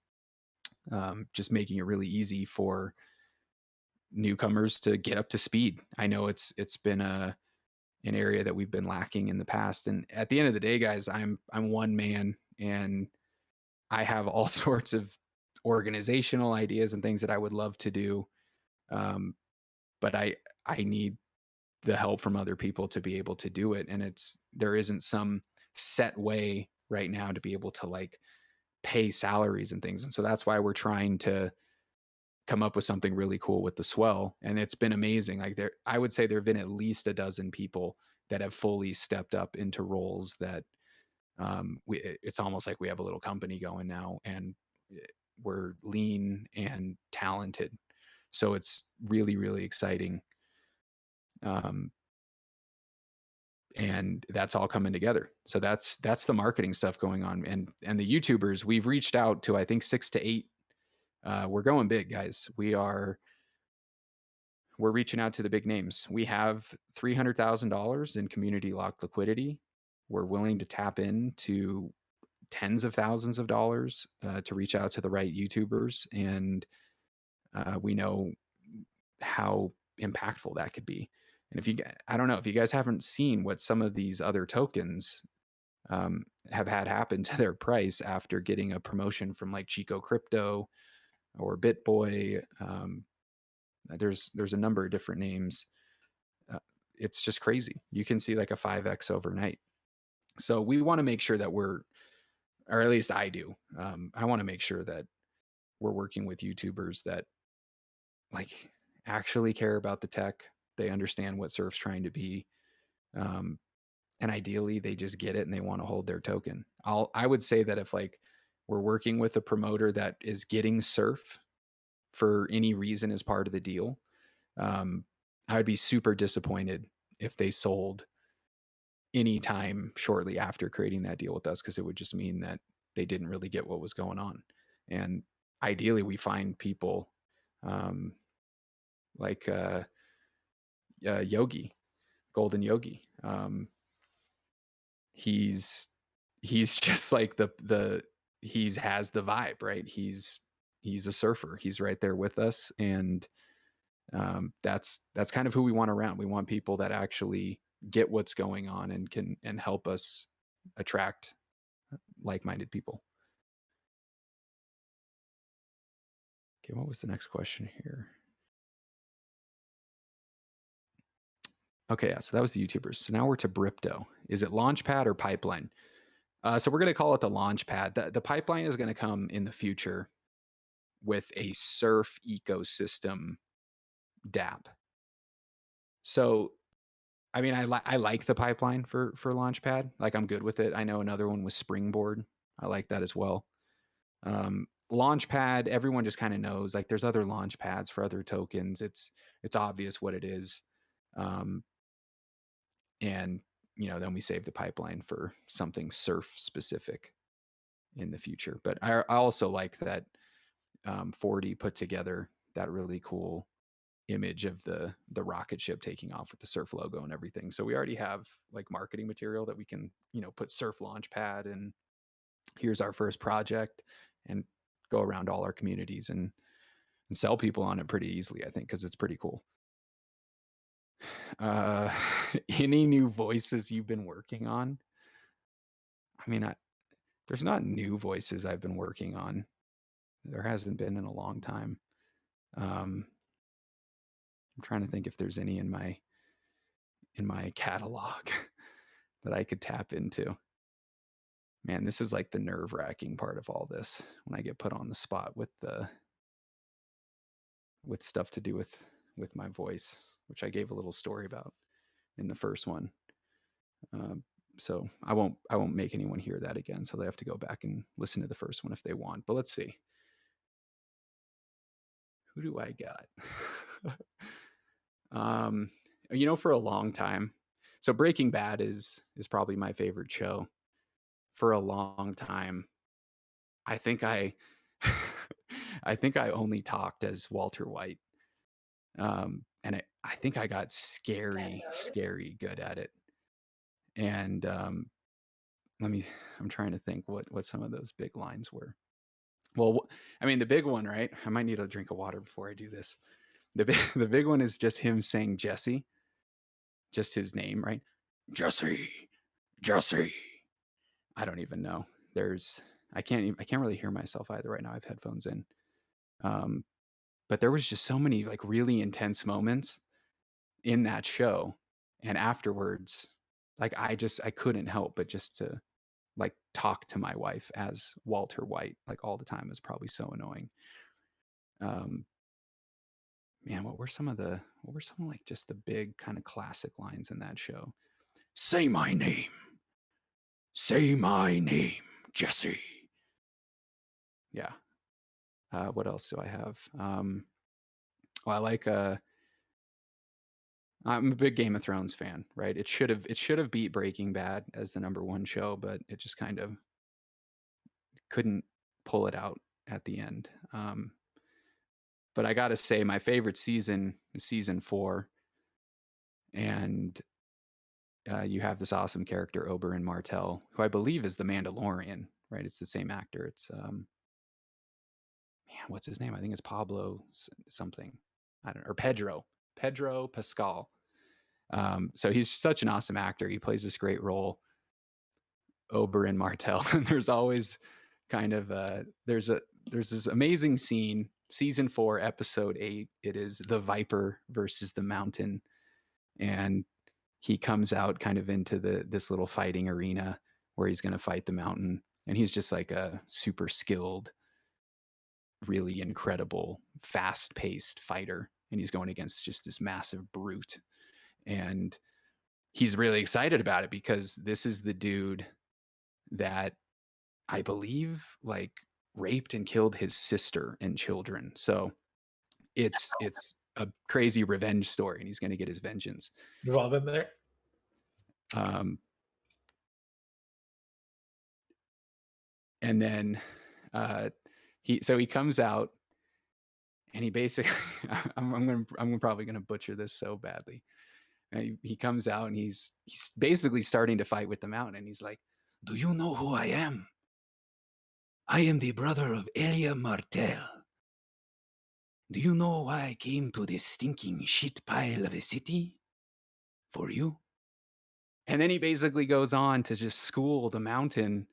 just making it really easy for newcomers to get up to speed. I know it's been an area that we've been lacking in the past, and at the end of the day, guys, I'm one man, and I have all sorts of organizational ideas and things that I would love to do, but I need the help from other people to be able to do it, and there isn't some set way right now to be able to like pay salaries and things, and so that's why we're trying to come up with something really cool with the swell, and it's been amazing. Like I would say there have been at least a dozen people that have fully stepped up into roles that it's almost like we have a little company going now, and we're lean and talented, so it's really really exciting. um, and that's all coming together. So that's the marketing stuff going on, and the YouTubers, we've reached out to I think 6 to 8. We're going big, guys. We're reaching out to the big names. We have $300,000 in community locked liquidity. We're willing to tap into tens of thousands of dollars to reach out to the right YouTubers, and we know how impactful that could be. And I don't know if you guys haven't seen what some of these other tokens have had happen to their price after getting a promotion from like Chico Crypto or BitBoy. There's a number of different names. Uh, it's just crazy. You can see like a 5x overnight. So we want to make sure that or at least I do. I want to make sure that we're working with YouTubers that like actually care about the tech. They understand what Surf's trying to be. And ideally they just get it and they want to hold their token. I would say that if like we're working with a promoter that is getting Surf for any reason as part of the deal, I would be super disappointed if they sold anytime shortly after creating that deal with us, because it would just mean that they didn't really get what was going on. And ideally we find people like Yogi, Golden Yogi. He's just like he has the vibe, right? He's a surfer. He's right there with us, and that's kind of who we want around. We want people that actually get what's going on and can help us attract like-minded people. Okay, what was the next question here? Okay, yeah, so that was the YouTubers. So now we're to Brypto. Is it Launchpad or Pipeline? So we're going to call it the Launchpad. The Pipeline is going to come in the future with a surf ecosystem dApp. So, I mean, I like the Pipeline for Launchpad. Like, I'm good with it. I know another one was Springboard. I like that as well. Launchpad, everyone just kind of knows. Like, there's other Launchpads for other tokens. It's obvious what it is. And then we save the Pipeline for something surf specific in the future. But I also like that 40 put together that really cool image of the rocket ship taking off with the Surf logo and everything. So we already have like marketing material that we can put Surf Launchpad, and here's our first project, and go around all our communities and sell people on it pretty easily, I think, because it's pretty cool. Any new voices you've been working on? I mean, there's not new voices I've been working on. There hasn't been in a long time. I'm trying to think if there's any in my catalog that I could tap into. Man, this is like the nerve-wracking part of all this when I get put on the spot with stuff to do with my voice, which I gave a little story about in the first one. So I won't make anyone hear that again. So they have to go back and listen to the first one if they want. But let's see. Who do I got? For a long time. So Breaking Bad is probably my favorite show. For a long time, I think I only talked as Walter White. And I think I got scary good at it. And I'm trying to think what some of those big lines were. Well, I mean, the big one, right? I might need a drink of water before I do this. The big one is just him saying Jesse, just his name, right? Jesse. I don't even know. I can't really hear myself either right now. I have headphones in. But there was just so many like really intense moments in that show, and afterwards, like I couldn't help but just to like talk to my wife as Walter White like all the time. Is probably so annoying. Man, what were some of like just the big kind of classic lines in that show? Say my name, Jesse. Yeah. What else do I have? Well, I like I'm a big Game of Thrones fan, right? It should have beat Breaking Bad as the number one show, but it just kind of couldn't pull it out at the end. But I gotta say, my favorite season is season 4, and you have this awesome character Oberyn Martell, who I believe is the Mandalorian, right? It's the same actor. It's man, what's his name? I think it's Pablo something. I don't know, or Pedro Pascal. So he's such an awesome actor. He plays this great role, Oberyn Martell. And there's always kind of there's this amazing scene, season 4, episode 8. It is the Viper versus the Mountain, and he comes out kind of into this little fighting arena where he's going to fight the Mountain, and he's just like a super skilled, really incredible, fast-paced fighter, and he's going against just this massive brute. And he's really excited about it because this is the dude that I believe like raped and killed his sister and children. So it's a crazy revenge story, and he's going to get his vengeance. We've all been there. And then he comes out, and he basically I'm probably gonna butcher this so badly. He comes out, and he's basically starting to fight with the Mountain, and he's like, "Do you know who I am? I am the brother of Elia Martell. Do you know why I came to this stinking shit pile of a city? For you." And then he basically goes on to just school the Mountain.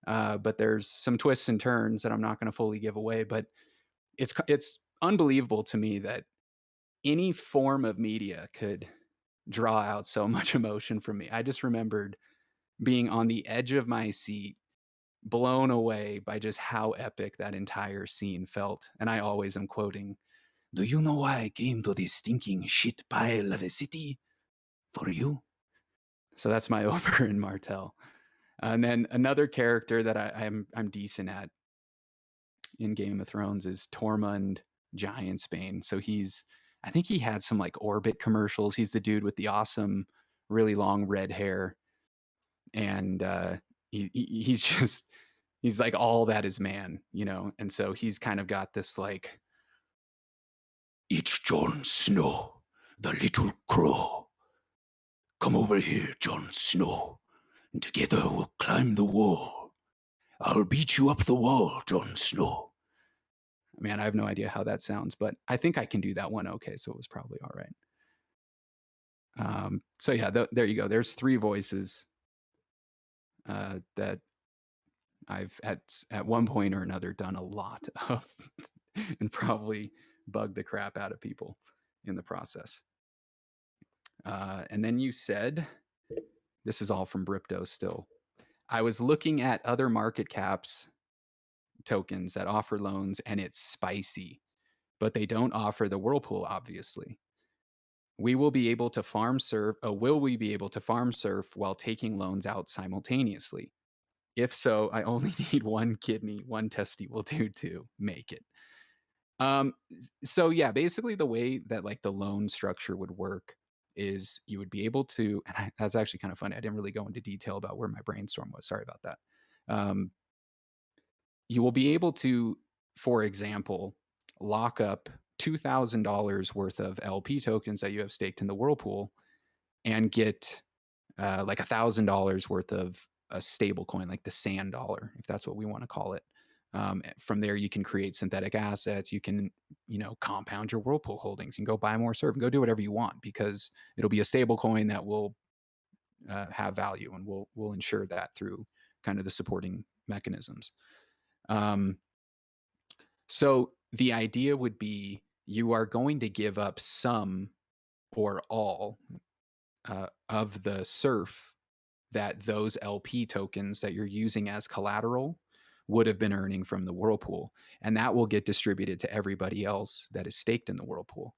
But there's some twists and turns that I'm not going to fully give away. But it's unbelievable to me that any form of media could draw out so much emotion from me. I just remembered being on the edge of my seat, blown away by just how epic that entire scene felt. And I always am quoting, "Do you know why I came to this stinking shit pile of a city? For you." So that's my Oberyn Martell. And then another character that I'm decent at in Game of Thrones is Tormund Giantsbane. So I think he had some like Orbit commercials. He's the dude with the awesome, really long red hair, and he's like all that is man, And so he's kind of got this like, "It's Jon Snow, the little crow. Come over here, Jon Snow, and together we'll climb the wall. I'll beat you up the wall, Jon Snow." Man, I have no idea how that sounds, but I think I can do that one okay, so it was probably all right. So yeah, there you go. There's 3 voices that I've at one point or another done a lot of and probably bugged the crap out of people in the process. And then you said, this is all from Brypto still. I was looking at other market caps tokens that offer loans and it's spicy, but they don't offer the Whirlpool, obviously. Will we be able to farm surf while taking loans out simultaneously? If so, I only need one kidney, one testy will do to make it. So yeah, basically the way that like the loan structure would work is you would be able to, and that's actually kind of funny. I didn't really go into detail about where my brainstorm was. Sorry about that. You will be able to, for example, lock up $2,000 worth of LP tokens that you have staked in the Whirlpool and get like $1,000 worth of a stable coin, like the sand dollar, if that's what we want to call it. From there, you can create synthetic assets. You can, compound your Whirlpool holdings. You can go buy more Surf and go do whatever you want because it'll be a stable coin that will have value, and we'll ensure that through kind of the supporting mechanisms. So the idea would be you are going to give up some or all of the Surf that those LP tokens that you're using as collateral would have been earning from the Whirlpool. And that will get distributed to everybody else that is staked in the Whirlpool.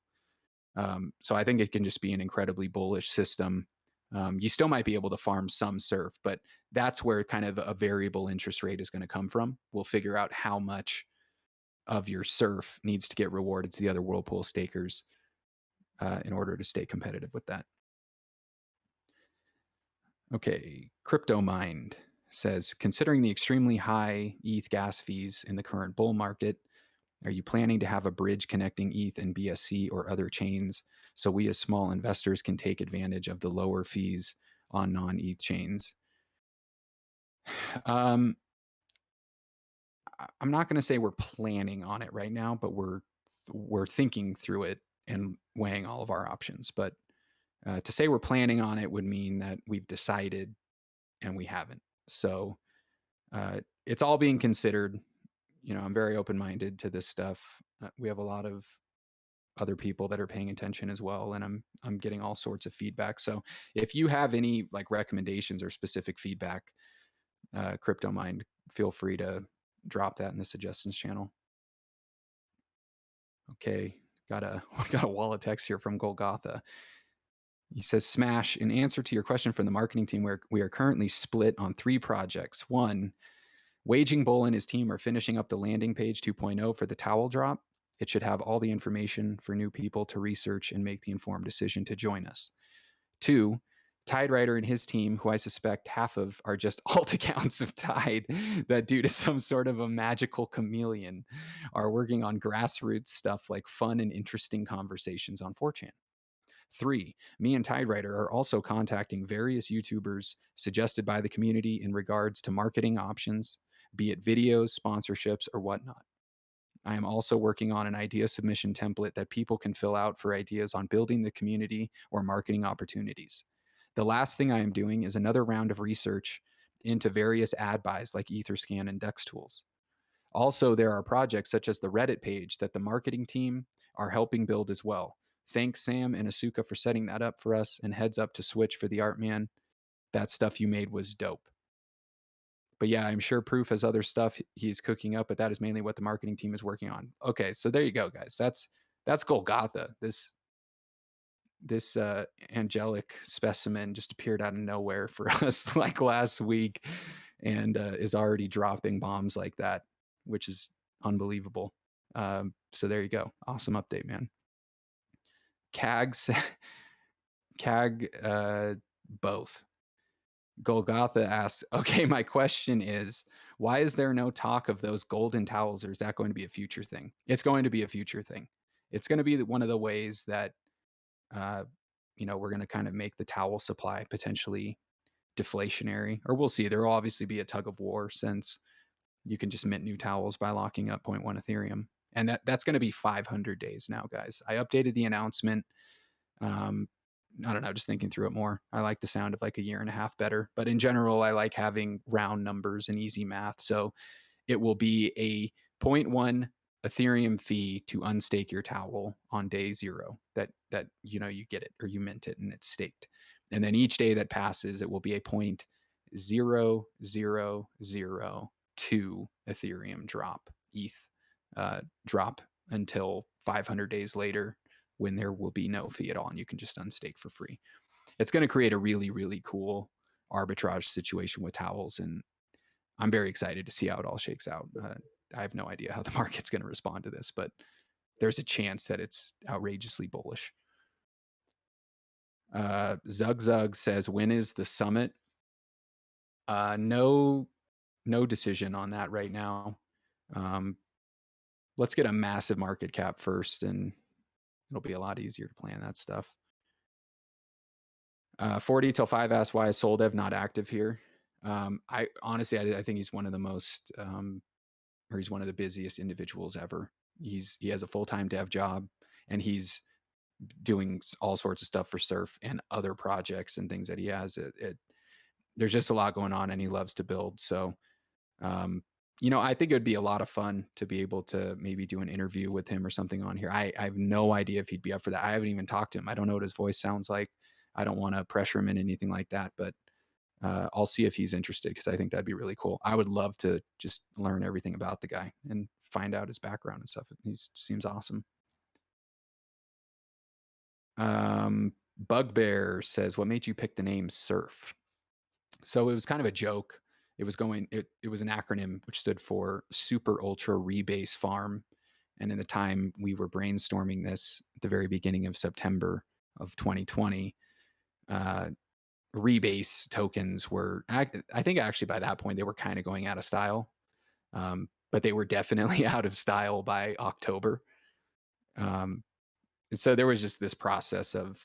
So I think it can just be an incredibly bullish system. You still might be able to farm some Surf, but that's where kind of a variable interest rate is going to come from. We'll figure out how much of your Surf needs to get rewarded to the other Whirlpool stakers in order to stay competitive with that. Okay, CryptoMind says, considering the extremely high ETH gas fees in the current bull market, are you planning to have a bridge connecting ETH and BSC or other chains so we as small investors can take advantage of the lower fees on non-ETH chains? I'm not going to say we're planning on it right now, but we're thinking through it and weighing all of our options. But to say we're planning on it would mean that we've decided and we haven't. So it's all being considered. I'm very open-minded to this stuff. We have a lot of other people that are paying attention as well, and I'm getting all sorts of feedback. So if you have any like recommendations or specific feedback, CryptoMind, feel free to drop that in the suggestions channel. Okay, got a wall of text here from Golgotha. He says, Smash, in answer to your question from the marketing team, we are currently split on 3 projects. 1, Waging Bull and his team are finishing up the landing page 2.0 for the towel drop. It should have all the information for new people to research and make the informed decision to join us. 2, Tide Rider and his team, who I suspect half of are just alt accounts of Tide that due to some sort of a magical chameleon are working on grassroots stuff like fun and interesting conversations on 4chan. 3, me and Tide Rider are also contacting various YouTubers suggested by the community in regards to marketing options, be it videos, sponsorships, or whatnot. I am also working on an idea submission template that people can fill out for ideas on building the community or marketing opportunities. The last thing I am doing is another round of research into various ad buys like Etherscan and Dex tools. Also, there are projects such as the Reddit page that the marketing team are helping build as well. Thanks, Sam and Asuka, for setting that up for us, and heads up to Switch for the art, man. That stuff you made was dope. But yeah, I'm sure Proof has other stuff he's cooking up, but that is mainly what the marketing team is working on. Okay, so there you go, guys. That's Golgotha. This angelic specimen just appeared out of nowhere for us like last week, and is already dropping bombs like that, which is unbelievable. So there you go. Awesome update, man. CAG, both. Golgotha asks, okay, my question is, why is there no talk of those golden towels, or is that going to be a future thing? It's going to be a future thing. It's going to be one of the ways that, we're going to kind of make the towel supply potentially deflationary, or we'll see. There will obviously be a tug of war since you can just mint new towels by locking up 0.1 Ethereum. And that's going to be 500 days now, guys. I updated the announcement I don't know, just thinking through it more. I like the sound of like a year and a half better. But in general, I like having round numbers and easy math. So it will be a zero 0.1 Ethereum fee to unstake your towel on day 0 that you get it or you mint it and it's staked. And then each day that passes, it will be a 0.0002 Ethereum drop ETH drop until 500 days later when there will be no fee at all and you can just unstake for free. It's going to create a really, really cool arbitrage situation with towels, and I'm very excited to see how it all shakes out. I have no idea how the market's going to respond to this, but there's a chance that it's outrageously bullish. Zug Zug says, when is the summit? No decision on that right now. Let's get a massive market cap first, and it'll be a lot easier to plan that stuff. 40 till 5 asks, why is Soldev not active here? I honestly, I think he's one of the most, or he's one of the busiest individuals ever. He has a full-time dev job, and he's doing all sorts of stuff for Surf and other projects and things that he has. There's just a lot going on, and he loves to build. So, I think it would be a lot of fun to be able to maybe do an interview with him or something on here. I have no idea if he'd be up for that. I haven't even talked to him. I don't know what his voice sounds like. I don't want to pressure him in anything like that, but I'll see if he's interested because I think that'd be really cool. I would love to just learn everything about the guy and find out his background and stuff. He seems awesome. Bugbear says, what made you pick the name Surf? So it was kind of a joke. It was an acronym which stood for Super Ultra Rebase Farm. And in the time we were brainstorming this at the very beginning of September of 2020, rebase tokens were, I think actually by that point, they were kind of going out of style. But they were definitely out of style by October. And so there was just this process of,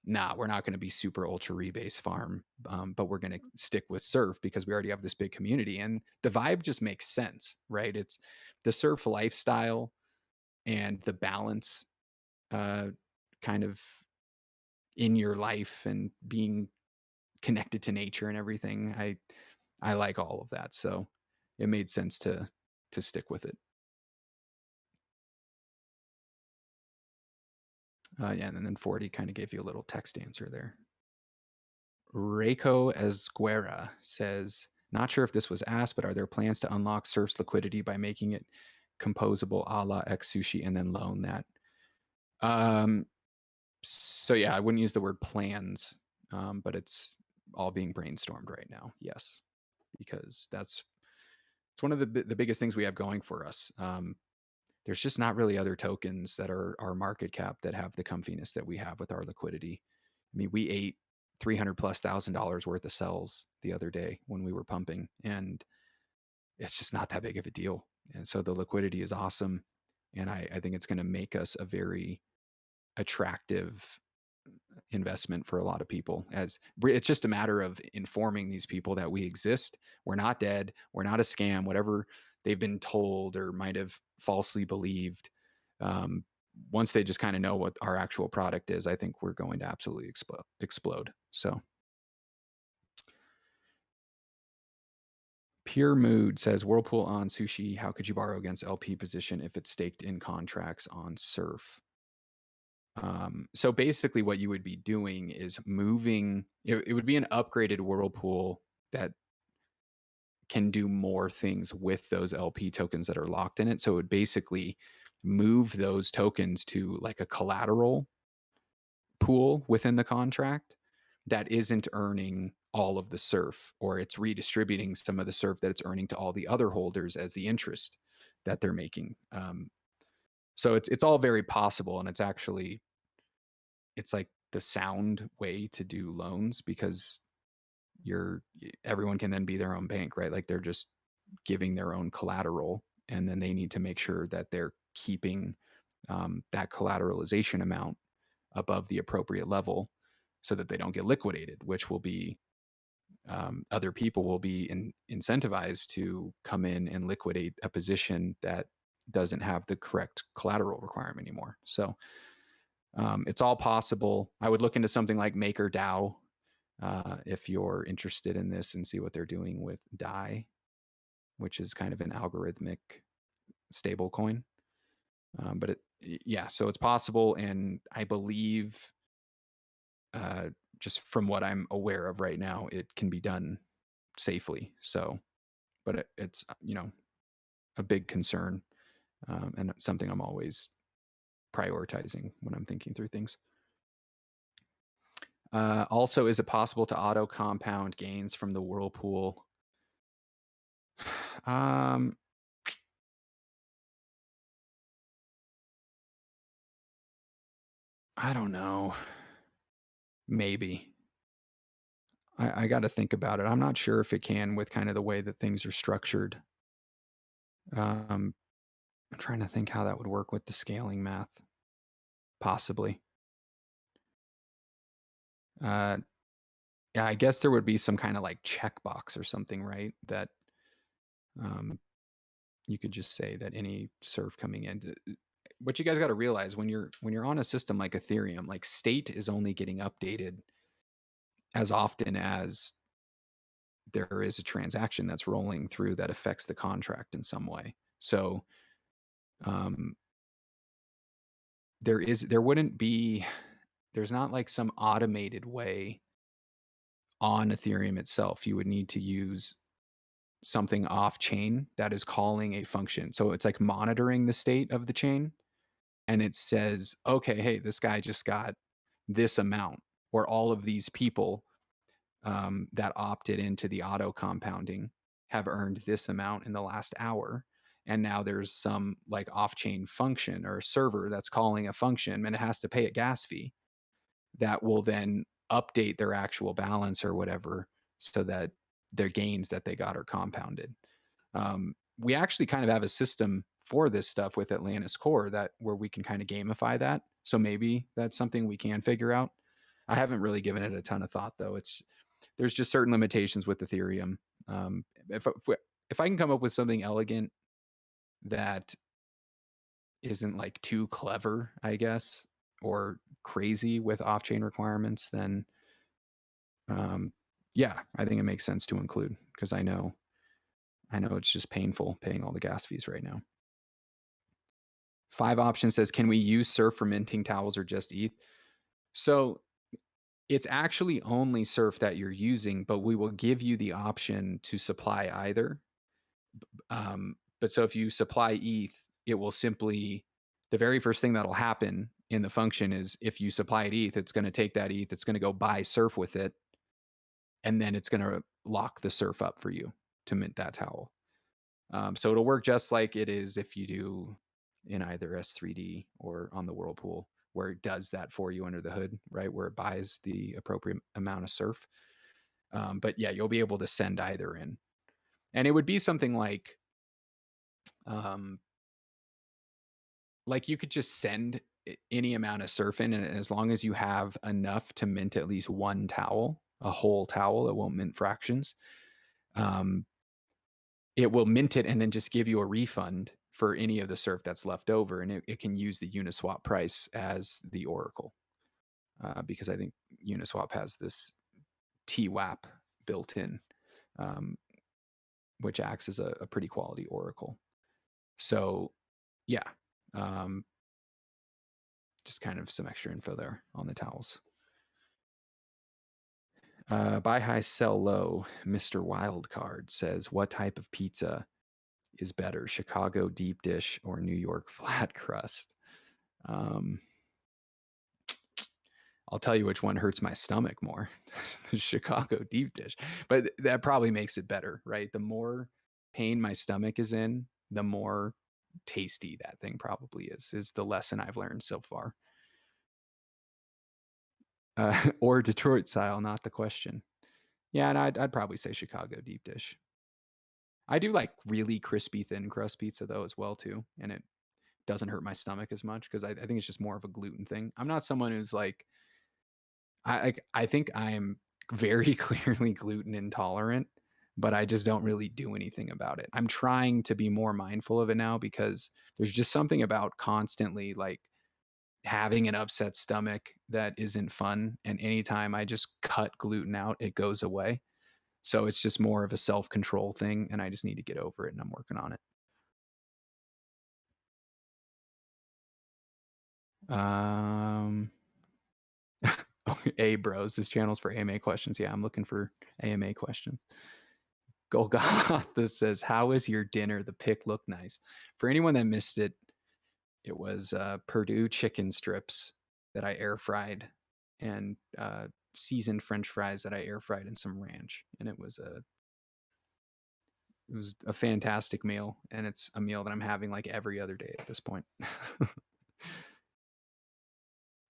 we're not going to be super ultra rebase farm, but we're going to stick with Surf because we already have this big community. And the vibe just makes sense, right? It's the Surf lifestyle and the balance kind of in your life and being connected to nature and everything. I like all of that. So it made sense to stick with it. Yeah, and then 40 kind of gave you a little text answer there. Reiko Esguera says, not sure if this was asked, but are there plans to unlock Surf's liquidity by making it composable a la X Sushi and then loan that? So yeah, I wouldn't use the word plans, but it's all being brainstormed right now. Yes, because it's one of the biggest things we have going for us. There's just not really other tokens that are our market cap that have the comfiness that we have with our liquidity. I mean, we ate $300,000+ worth of cells the other day when we were pumping, and it's just not that big of a deal. And so the liquidity is awesome. And I think it's going to make us a very attractive investment for a lot of people, as it's just a matter of informing these people that we exist. We're not dead. We're not a scam, whatever they've been told or might have falsely believed. Once they just kind of know what our actual product is, I think we're going to absolutely explode. So Pure Mood says, Whirlpool on Sushi, how could you borrow against LP position if it's staked in contracts on Surf? So basically what you would be doing is moving, it would be an upgraded Whirlpool that can do more things with those LP tokens that are locked in it. So it would basically move those tokens to like a collateral pool within the contract that isn't earning all of the Surf, or it's redistributing some of the Surf that it's earning to all the other holders as the interest that they're making. So it's all very possible, and it's like the sound way to do loans because everyone can then be their own bank, right? Like they're just giving their own collateral, and then they need to make sure that they're keeping that collateralization amount above the appropriate level so that they don't get liquidated, which will be other people will be incentivized to come in and liquidate a position that doesn't have the correct collateral requirement anymore. So It's all possible. I would look into something like MakerDAO if you're interested in this and see what they're doing with DAI, which is kind of an algorithmic stable coin. But yeah, so it's possible. And I believe, just from what I'm aware of right now, it can be done safely. So, but it's, a big concern, and something I'm always prioritizing when I'm thinking through things. Also, is it possible to auto compound gains from the whirlpool? Um, I don't know. Maybe. I got to think about it. I'm not sure if it can with kind of the way that things are structured. I'm trying to think how that would work with the scaling math. Possibly. Yeah, I guess there would be some kind of like checkbox or something, right? That you could just say that any surf coming in. What you guys got to realize when you're on a system like Ethereum, like state is only getting updated as often as there is a transaction that's rolling through that affects the contract in some way. So there's not like some automated way on Ethereum itself. You would need to use something off chain that is calling a function. So it's like monitoring the state of the chain, and it says, okay, hey, this guy just got this amount, or all of these people that opted into the auto compounding have earned this amount in the last hour. And now there's some like off chain function or server that's calling a function, and it has to pay a gas fee that will then update their actual balance or whatever, so that their gains that they got are compounded. We actually kind of have a system for this stuff with Atlantis Core where we can kind of gamify that. So maybe that's something we can figure out. I haven't really given it a ton of thought though. There's just certain limitations with Ethereum. If I can come up with something elegant that isn't like too clever, I guess, or crazy with off-chain requirements, then yeah, I think it makes sense to include, because I know it's just painful paying all the gas fees right now. 5 options says, can we use Surf for minting towels or just ETH? So it's actually only Surf that you're using, but we will give you the option to supply either. But so if you supply ETH, it will simply, the very first thing that'll happen in the function is if you supply it ETH, it's going to take that ETH, it's going to go buy Surf with it, and then it's going to lock the Surf up for you to mint that towel. So it'll work just like it is if you do in either S3D or on the Whirlpool, where it does that for you under the hood, right? Where it buys the appropriate amount of Surf. But yeah, you'll be able to send either in. And it would be something like you could just send any amount of Surf in, and as long as you have enough to mint at least one towel, a whole towel, it won't mint fractions. It will mint it and then just give you a refund for any of the Surf that's left over, and it can use the Uniswap price as the oracle, because I think Uniswap has this TWAP built in, which acts as a pretty quality oracle. So yeah, just kind of some extra info there on the towels. Buy high, sell low. Mr. Wildcard says, what type of pizza is better, Chicago deep dish or New York flat crust? I'll tell you which one hurts my stomach more, the Chicago deep dish. But that probably makes it better, right? The more pain my stomach is in, the more tasty that thing probably is the lesson I've learned so far. Or Detroit style, not the question. Yeah, and I'd probably say Chicago deep dish. I do like really crispy thin crust pizza though as well too, and it doesn't hurt my stomach as much because I think it's just more of a gluten thing. I'm not someone who's like, I think I'm very clearly gluten intolerant, but I just don't really do anything about it. I'm trying to be more mindful of it now because there's just something about constantly like having an upset stomach that isn't fun. And anytime I just cut gluten out, it goes away. So it's just more of a self-control thing, and I just need to get over it, and I'm working on it. A bros, this channel's for AMA questions. Yeah, I'm looking for AMA questions. Golgotha says, how is your dinner? The pic looked nice. For anyone that missed it, it was Purdue chicken strips that I air fried, and seasoned French fries that I air fried in some ranch, and it was a fantastic meal, and it's a meal that I'm having like every other day at this point.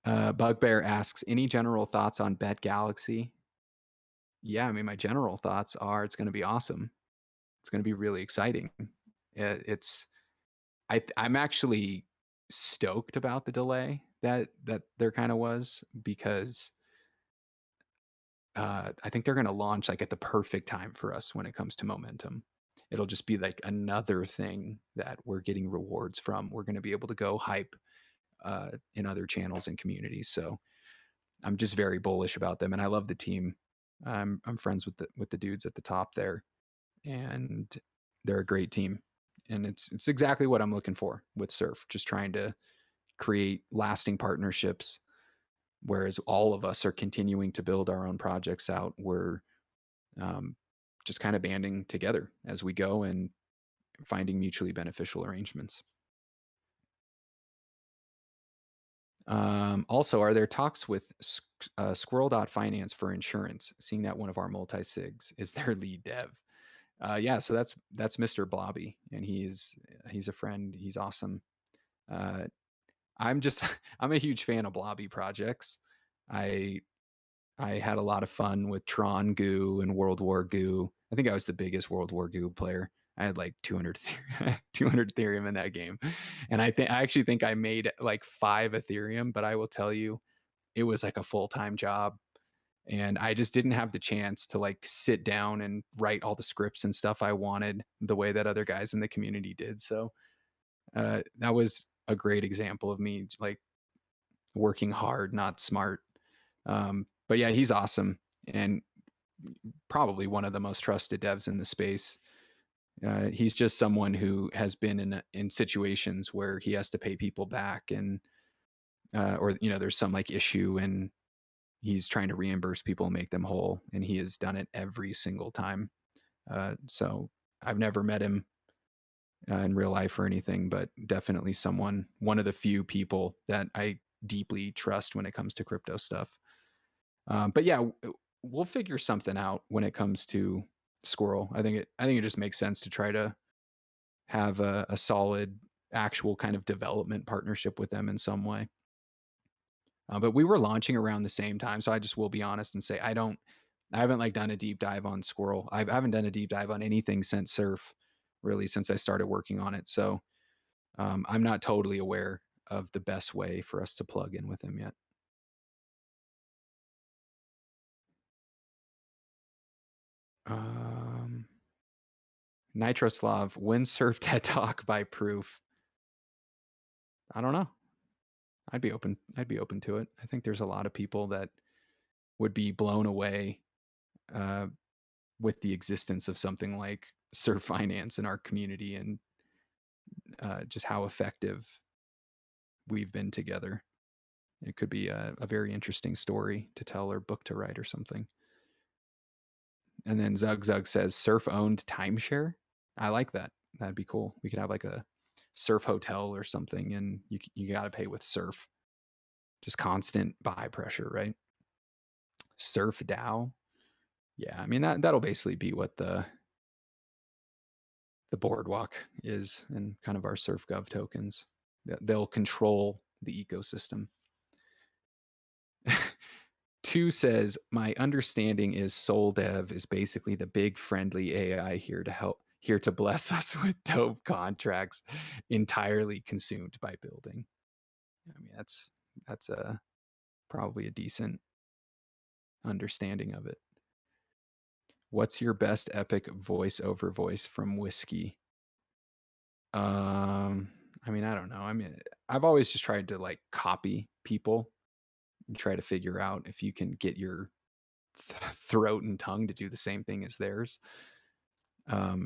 Bugbear asks, any general thoughts on Bet Galaxy? Yeah, I mean, my general thoughts are it's going to be awesome. It's going to be really exciting. It's I'm actually stoked about the delay that there kind of was, because I think they're going to launch like at the perfect time for us when it comes to momentum. It'll just be like another thing that we're getting rewards from. We're going to be able to go hype in other channels and communities. So I'm just very bullish about them, and I love the team. I'm friends with the dudes at the top there, and they're a great team. And it's exactly what I'm looking for with Surf. Just trying to create lasting partnerships, whereas all of us are continuing to build our own projects out. We're just kind of banding together as we go and finding mutually beneficial arrangements. Also, are there talks with Squirrel.finance for insurance, seeing that one of our multi-sigs is their lead dev? Yeah, so that's Mr. Blobby, and he's a friend. He's awesome. I'm just I'm a huge fan of Blobby projects. I I had a lot of fun with Tron Goo and World War Goo. I think I was the biggest World War Goo player. I had like 200 Ethereum in that game. And I actually think I made like 5 Ethereum, but I will tell you, it was like a full-time job. And I just didn't have the chance to like sit down and write all the scripts and stuff I wanted the way that other guys in the community did. So that was a great example of me like working hard, not smart. But yeah, he's awesome, and probably one of the most trusted devs in the space. He's just someone who has been in situations where he has to pay people back, and or there's some like issue, and he's trying to reimburse people and make them whole, and he has done it every single time. So I've never met him in real life or anything, but definitely one of the few people that I deeply trust when it comes to crypto stuff. But yeah, we'll figure something out when it comes to Squirrel. I think it just makes sense to try to have a solid actual kind of development partnership with them in some way. But we were launching around the same time, so I just will be honest and say I haven't like done a deep dive on Squirrel. I haven't done a deep dive on anything since Surf, really, since I started working on it. So I'm not totally aware of the best way for us to plug in with them yet. Nitroslav, when Surf TED Talk by Proof? I don't know. I'd be open to it. I think there's a lot of people that would be blown away with the existence of something like Surf Finance in our community, and just how effective we've been together. It could be a very interesting story to tell or book to write or something. And then Zug says Surf owned timeshare. I like that. That'd be cool. We could have like a Surf hotel or something, and you got to pay with Surf. Just constant buy pressure, right? Surf DAO. Yeah, I mean that'll basically be what the boardwalk is, and kind of our Surf Gov tokens. They'll control the ecosystem. 2 says, my understanding is SolDev is basically the big friendly AI here to bless us with dope contracts entirely consumed by building. I mean, that's probably a decent understanding of it. What's your best epic voiceover voice from Whiskey? I mean, I don't know. I mean, I've always just tried to like copy people and try to figure out if you can get your throat and tongue to do the same thing as theirs. All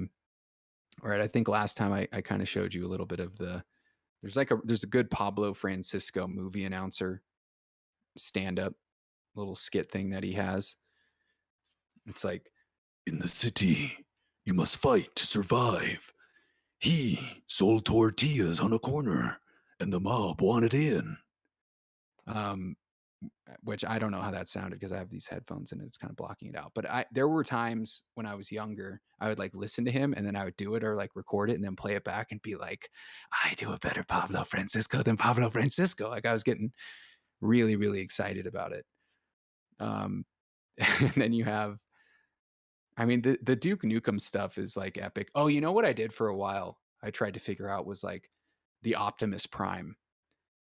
right, I think last time I kind of showed you a little bit of there's a good Pablo Francisco movie announcer stand up little skit thing that he has. It's like, in the city, you must fight to survive. He sold tortillas on a corner, and the mob wanted in. Which I don't know how that sounded because I have these headphones and it's kind of blocking it out. But there were times when I was younger, I would like listen to him and then I would do it or like record it and then play it back and be like, I do a better Pablo Francisco than Pablo Francisco. Like I was getting really, really excited about it. And then you have, I mean, the Duke Nukem stuff is like epic. Oh, you know what I did for a while? I tried to figure out was like the Optimus Prime.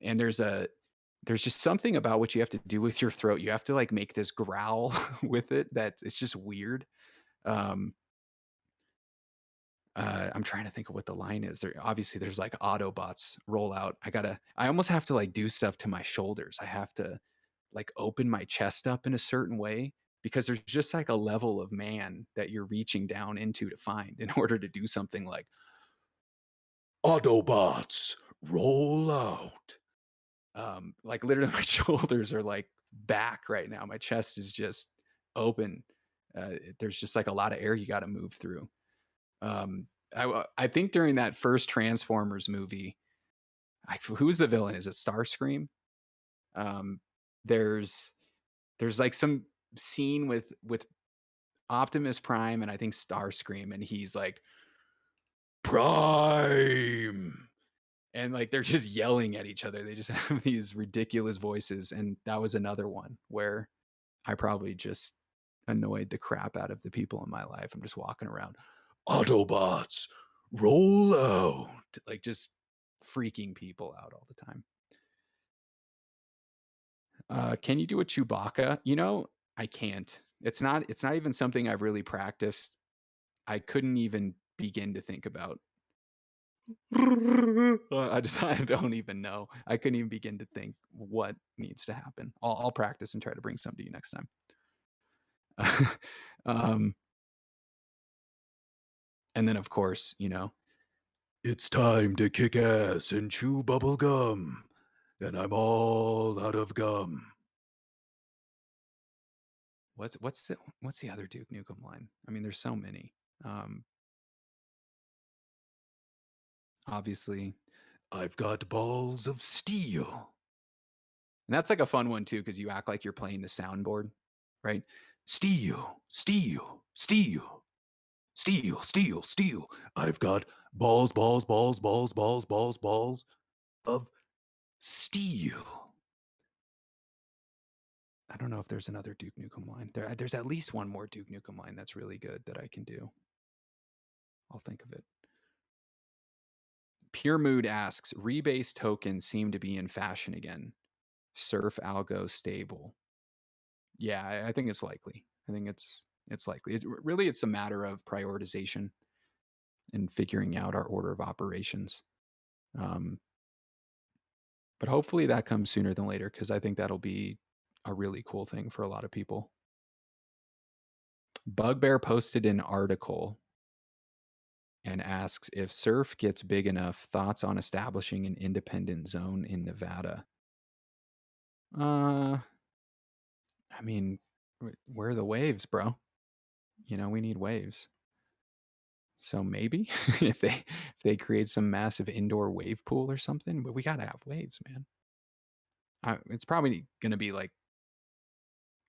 And there's just something about what you have to do with your throat. You have to like make this growl with it that it's just weird. I'm trying to think of what the line is. Obviously there's like Autobots roll out. I almost have to like do stuff to my shoulders. I have to like open my chest up in a certain way because there's just like a level of man that you're reaching down into to find in order to do something like Autobots roll out. Like literally my shoulders are like back right now. My chest is just open. There's just like a lot of air you got to move through. I think during that first Transformers movie, who's the villain? Is it Starscream? Um, there's like some scene with Optimus Prime and I think Starscream, and he's like Prime, and like they're just yelling at each other. They just have these ridiculous voices, and that was another one where I probably just annoyed the crap out of the people in my life. I'm just walking around, Autobots roll out, like just freaking people out all the time. Can you do a Chewbacca? You know, I can't. It's not even something I've really practiced. I couldn't even begin to think about. I don't even know. I couldn't even begin to think what needs to happen. I'll practice and try to bring some to you next time. um, and then of course, you know, it's time to kick ass and chew bubble gum, and I'm all out of gum. What's the other Duke Nukem line? I mean, there's so many. Obviously, I've got balls of steel. And that's like a fun one too, because you act like you're playing the soundboard, right? Steel, steel, steel, steel, steel, steel. I've got balls, balls, balls, balls, balls, balls, balls of steel. I don't know if there's another Duke Nukem line. There's at least one more Duke Nukem line that's really good that I can do. I'll think of it. Pure Mood asks, rebase tokens seem to be in fashion again. Surf algo stable. Yeah, I think it's likely. I think it's likely. It's a matter of prioritization and figuring out our order of operations. But hopefully that comes sooner than later because I think that'll be a really cool thing for a lot of people. Bugbear posted an article and asks if Surf gets big enough, thoughts on establishing an independent zone in Nevada. I mean, where are the waves, bro? You know, we need waves. So maybe if they create some massive indoor wave pool or something, but we gotta have waves, man. It's probably gonna be like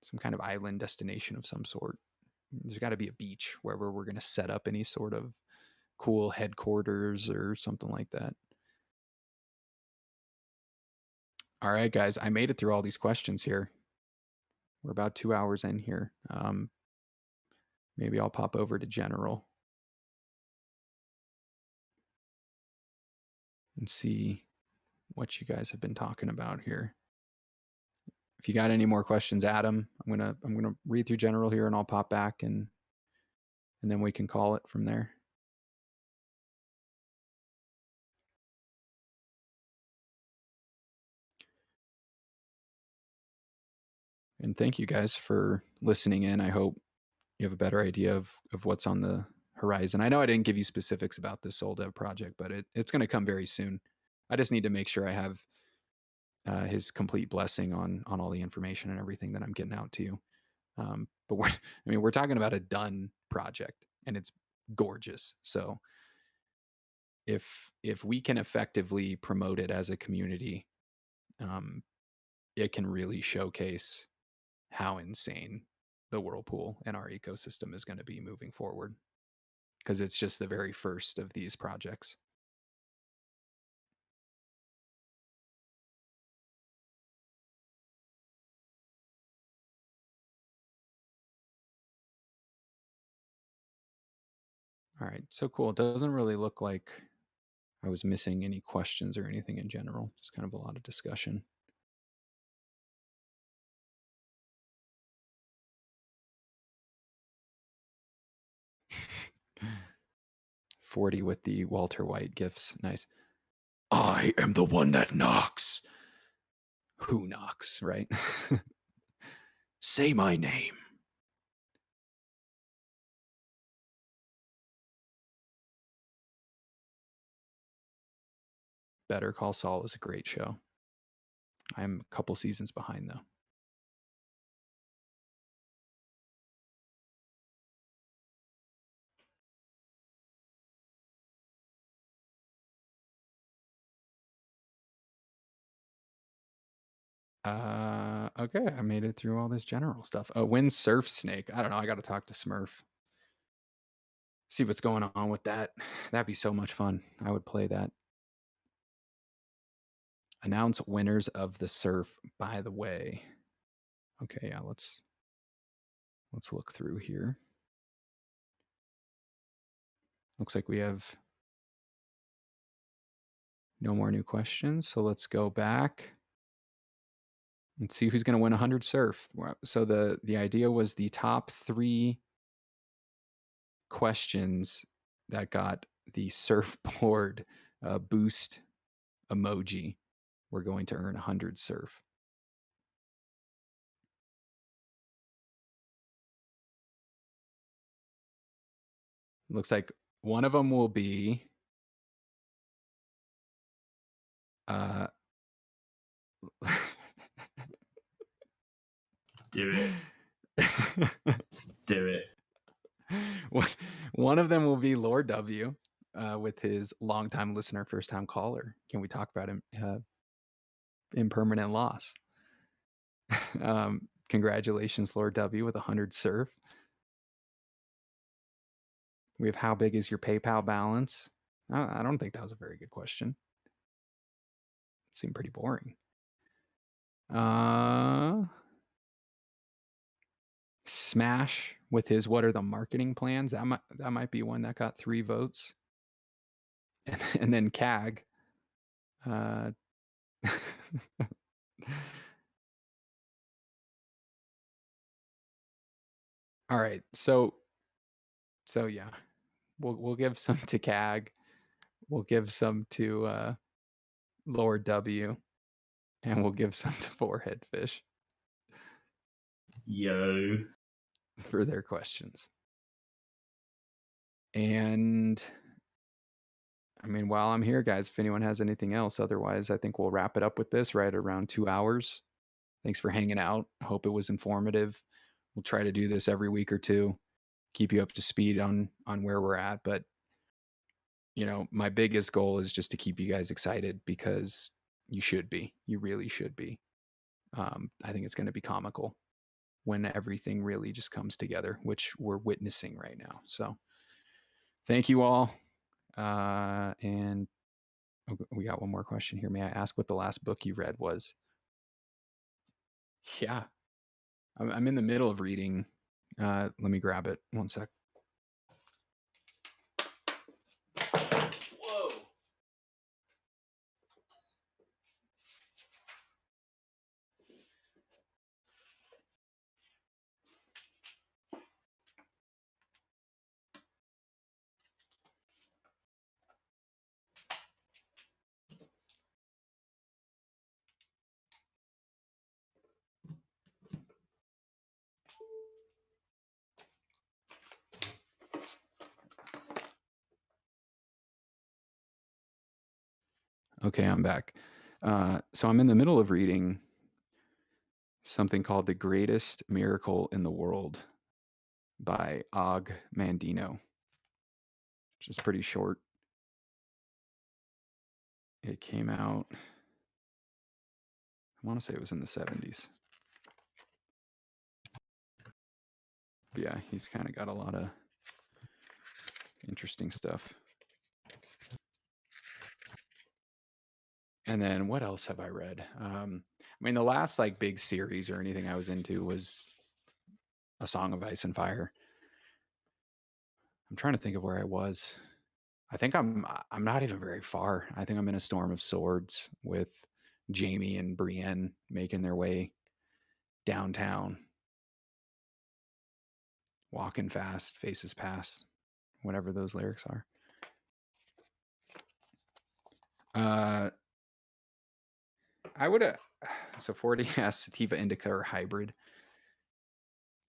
some kind of island destination of some sort. There's got to be a beach wherever we're gonna set up any sort of cool headquarters or something like that. All right, guys, I made it through all these questions here. We're about 2 hours in here. Maybe I'll pop over to general and see what you guys have been talking about here. If you got any more questions, Adam, I'm gonna read through general here and I'll pop back and then we can call it from there. And thank you guys for listening in. I hope you have a better idea of what's on the horizon. I know I didn't give you specifics about this Soul Dev project, but it's going to come very soon. I just need to make sure I have his complete blessing on all the information and everything that I'm getting out to you. But we're talking about a done project, and it's gorgeous. So if we can effectively promote it as a community, it can really showcase how insane the whirlpool and our ecosystem is going to be moving forward, because it's just the very first of these projects. All right, so cool. It doesn't really look like I was missing any questions or anything in general. Just kind of a lot of discussion. $40 with the Walter White gifts. Nice. I am the one that knocks. Who knocks, right? Say my name. Better Call Saul is a great show. I'm a couple seasons behind, though. Okay, I made it through all this general stuff. Win Surf Snake. I don't know. I got to talk to Smurf. See what's going on with that. That'd be so much fun. I would play that. Announce winners of the surf, by the way. Okay, yeah, let's look through here. Looks like we have no more new questions. So let's go back and see who's going to win 100 surf. So the idea was the top 3 questions that got the surfboard boost emoji were going to earn 100 surf. Looks like one of them will be Do it. Do it. One of them will be Lord W with his longtime listener, first time caller. Can we talk about him? Impermanent loss. Congratulations, Lord W, with 100 surf. We have how big is your PayPal balance? I don't think that was a very good question. It seemed pretty boring. Smash with his what are the marketing plans? That might be one that got 3 votes. And then CAG. All right, so yeah, we'll give some to CAG. We'll give some to Lord W, and we'll give some to Forehead Fish. Yo. For their questions. And I mean, while I'm here, guys, if anyone has anything else, otherwise, I think we'll wrap it up with this right around 2 hours. Thanks for hanging out. I hope it was informative. We'll try to do this every week or two, keep you up to speed on where we're at. But, you know, my biggest goal is just to keep you guys excited, because you should be. You really should be. I think it's going to be comical when everything really just comes together, which we're witnessing right now. So thank you all. And we got one more question here. May I ask what the last book you read was? Yeah, I'm in the middle of reading. Let me grab it. One sec. Whoa. Okay, I'm back. So I'm in the middle of reading something called The Greatest Miracle in the World by Og Mandino, which is pretty short. It came out, I want to say it was in the 70s. But yeah, he's kind of got a lot of interesting stuff. And then what else have I read? I mean, the last like big series or anything I was into was A Song of Ice and Fire. I'm trying to think of where I was. I think I'm not even very far. I think I'm in A Storm of Swords with Jamie and Brienne making their way downtown, walking fast, faces past, whatever those lyrics are. I would have. So 40 asked sativa, indica, or hybrid.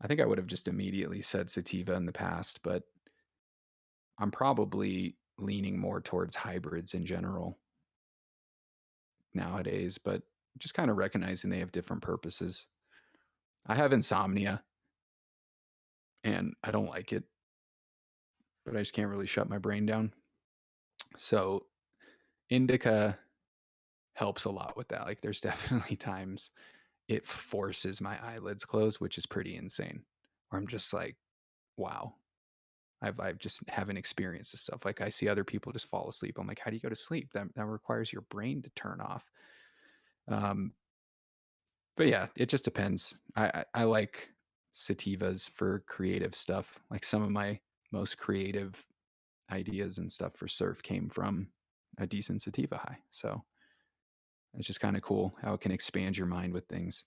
I think I would have just immediately said sativa in the past, but I'm probably leaning more towards hybrids in general nowadays, but just kind of recognizing they have different purposes. I have insomnia and I don't like it, but I just can't really shut my brain down. So indica helps a lot with that. Like there's definitely times it forces my eyelids closed, which is pretty insane. Where I'm just like, wow, I've just haven't experienced this stuff. Like I see other people just fall asleep. I'm like, how do you go to sleep? That requires your brain to turn off. But yeah, it just depends. I like sativas for creative stuff. Like some of my most creative ideas and stuff for surf came from a decent sativa high. So it's just kind of cool how it can expand your mind with things.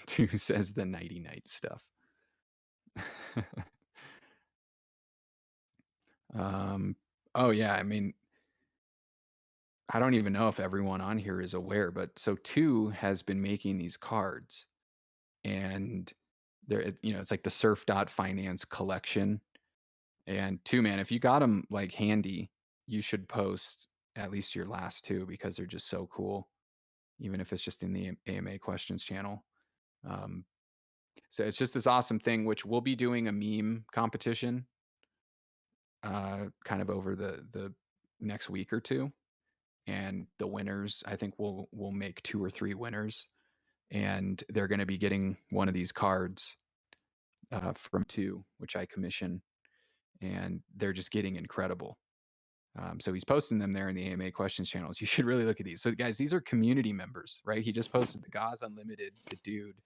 Two says the nighty night stuff. Oh yeah, I mean, I don't even know if everyone on here is aware, but so Two has been making these cards, and it's like the Surf Finance collection. And Two, man, if you got them like handy, you should post at least your last two because they're just so cool, even if it's just in the AMA questions channel. Um, so it's just this awesome thing, which we'll be doing a meme competition kind of over the next week or two. And the winners, I think we'll make 2 or 3 winners, and they're going to be getting one of these cards from Two, which I commission, and they're just getting incredible. So he's posting them there in the AMA questions channels. You should really look at these. So guys, these are community members, right? He just posted the Gauze Unlimited, the dude.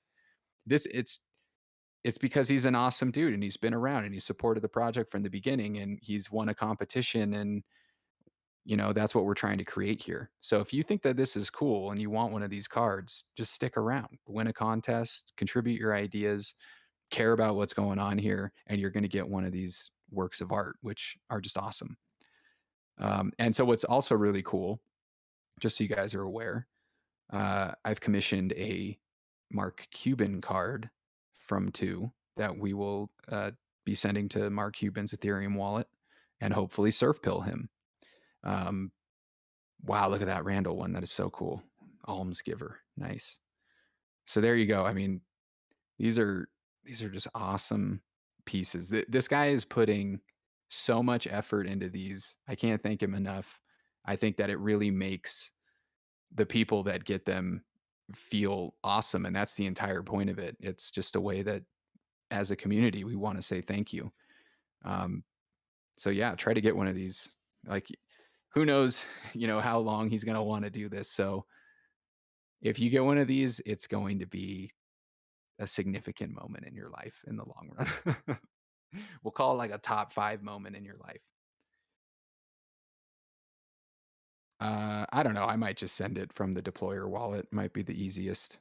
It's because he's an awesome dude and he's been around and he supported the project from the beginning and he's won a competition, and that's what we're trying to create here. So if you think that this is cool and you want one of these cards, just stick around, win a contest, contribute your ideas, care about what's going on here, and you're going to get one of these works of art, which are just awesome. And so what's also really cool, just so you guys are aware, I've commissioned a Mark Cuban card from Two that we will be sending to Mark Cuban's Ethereum wallet and hopefully surf pill him. Wow, look at that Randall one. That is so cool. Almsgiver. Nice. So there you go. I mean, these are just awesome pieces. This guy is putting so much effort into these. I can't thank him enough. I think that it really makes the people that get them feel awesome, and that's the entire point of it. It's just a way that as a community we want to say thank you. So yeah, try to get one of these. Like who knows, how long he's going to want to do this. So if you get one of these, it's going to be a significant moment in your life in the long run. We'll call it like a top 5 moment in your life. I don't know. I might just send it from the deployer wallet. Might be the easiest.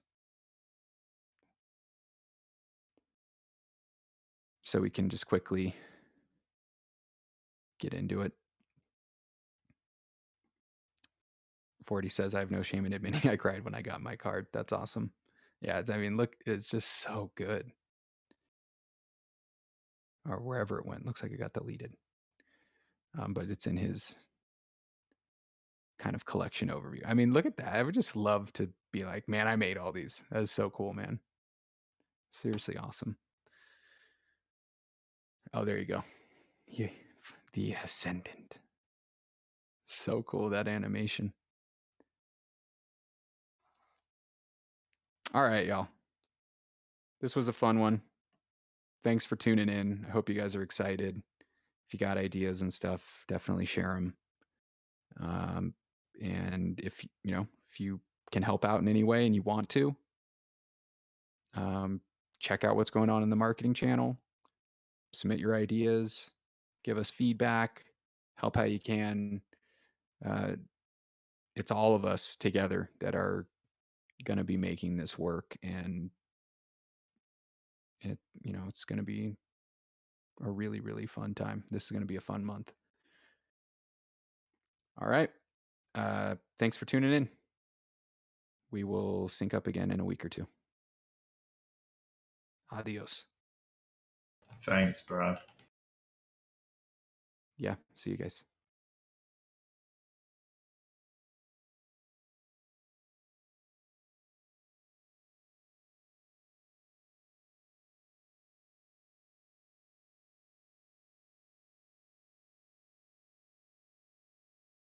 So we can just quickly get into it. 40 says, I have no shame in admitting I cried when I got my card. That's awesome. Yeah, I mean, look, it's just so good. Or wherever it went. Looks like it got deleted. But it's in his kind of collection overview. I mean, look at that. I would just love to be like, man, I made all these. That is so cool, man. Seriously awesome. Oh, there you go. Yeah, the Ascendant. So cool, that animation. All right, y'all. This was a fun one. Thanks for tuning in. I hope you guys are excited. If you got ideas and stuff, definitely share them. And if you can help out in any way and you want to, check out what's going on in the marketing channel. Submit your ideas. Give us feedback. Help how you can. It's all of us together that are going to be making this work, and it's going to be a really, really fun time. This is going to be a fun month. All right. Thanks for tuning in. We will sync up again in a week or two. Adios. Thanks, bro. Yeah. See you guys.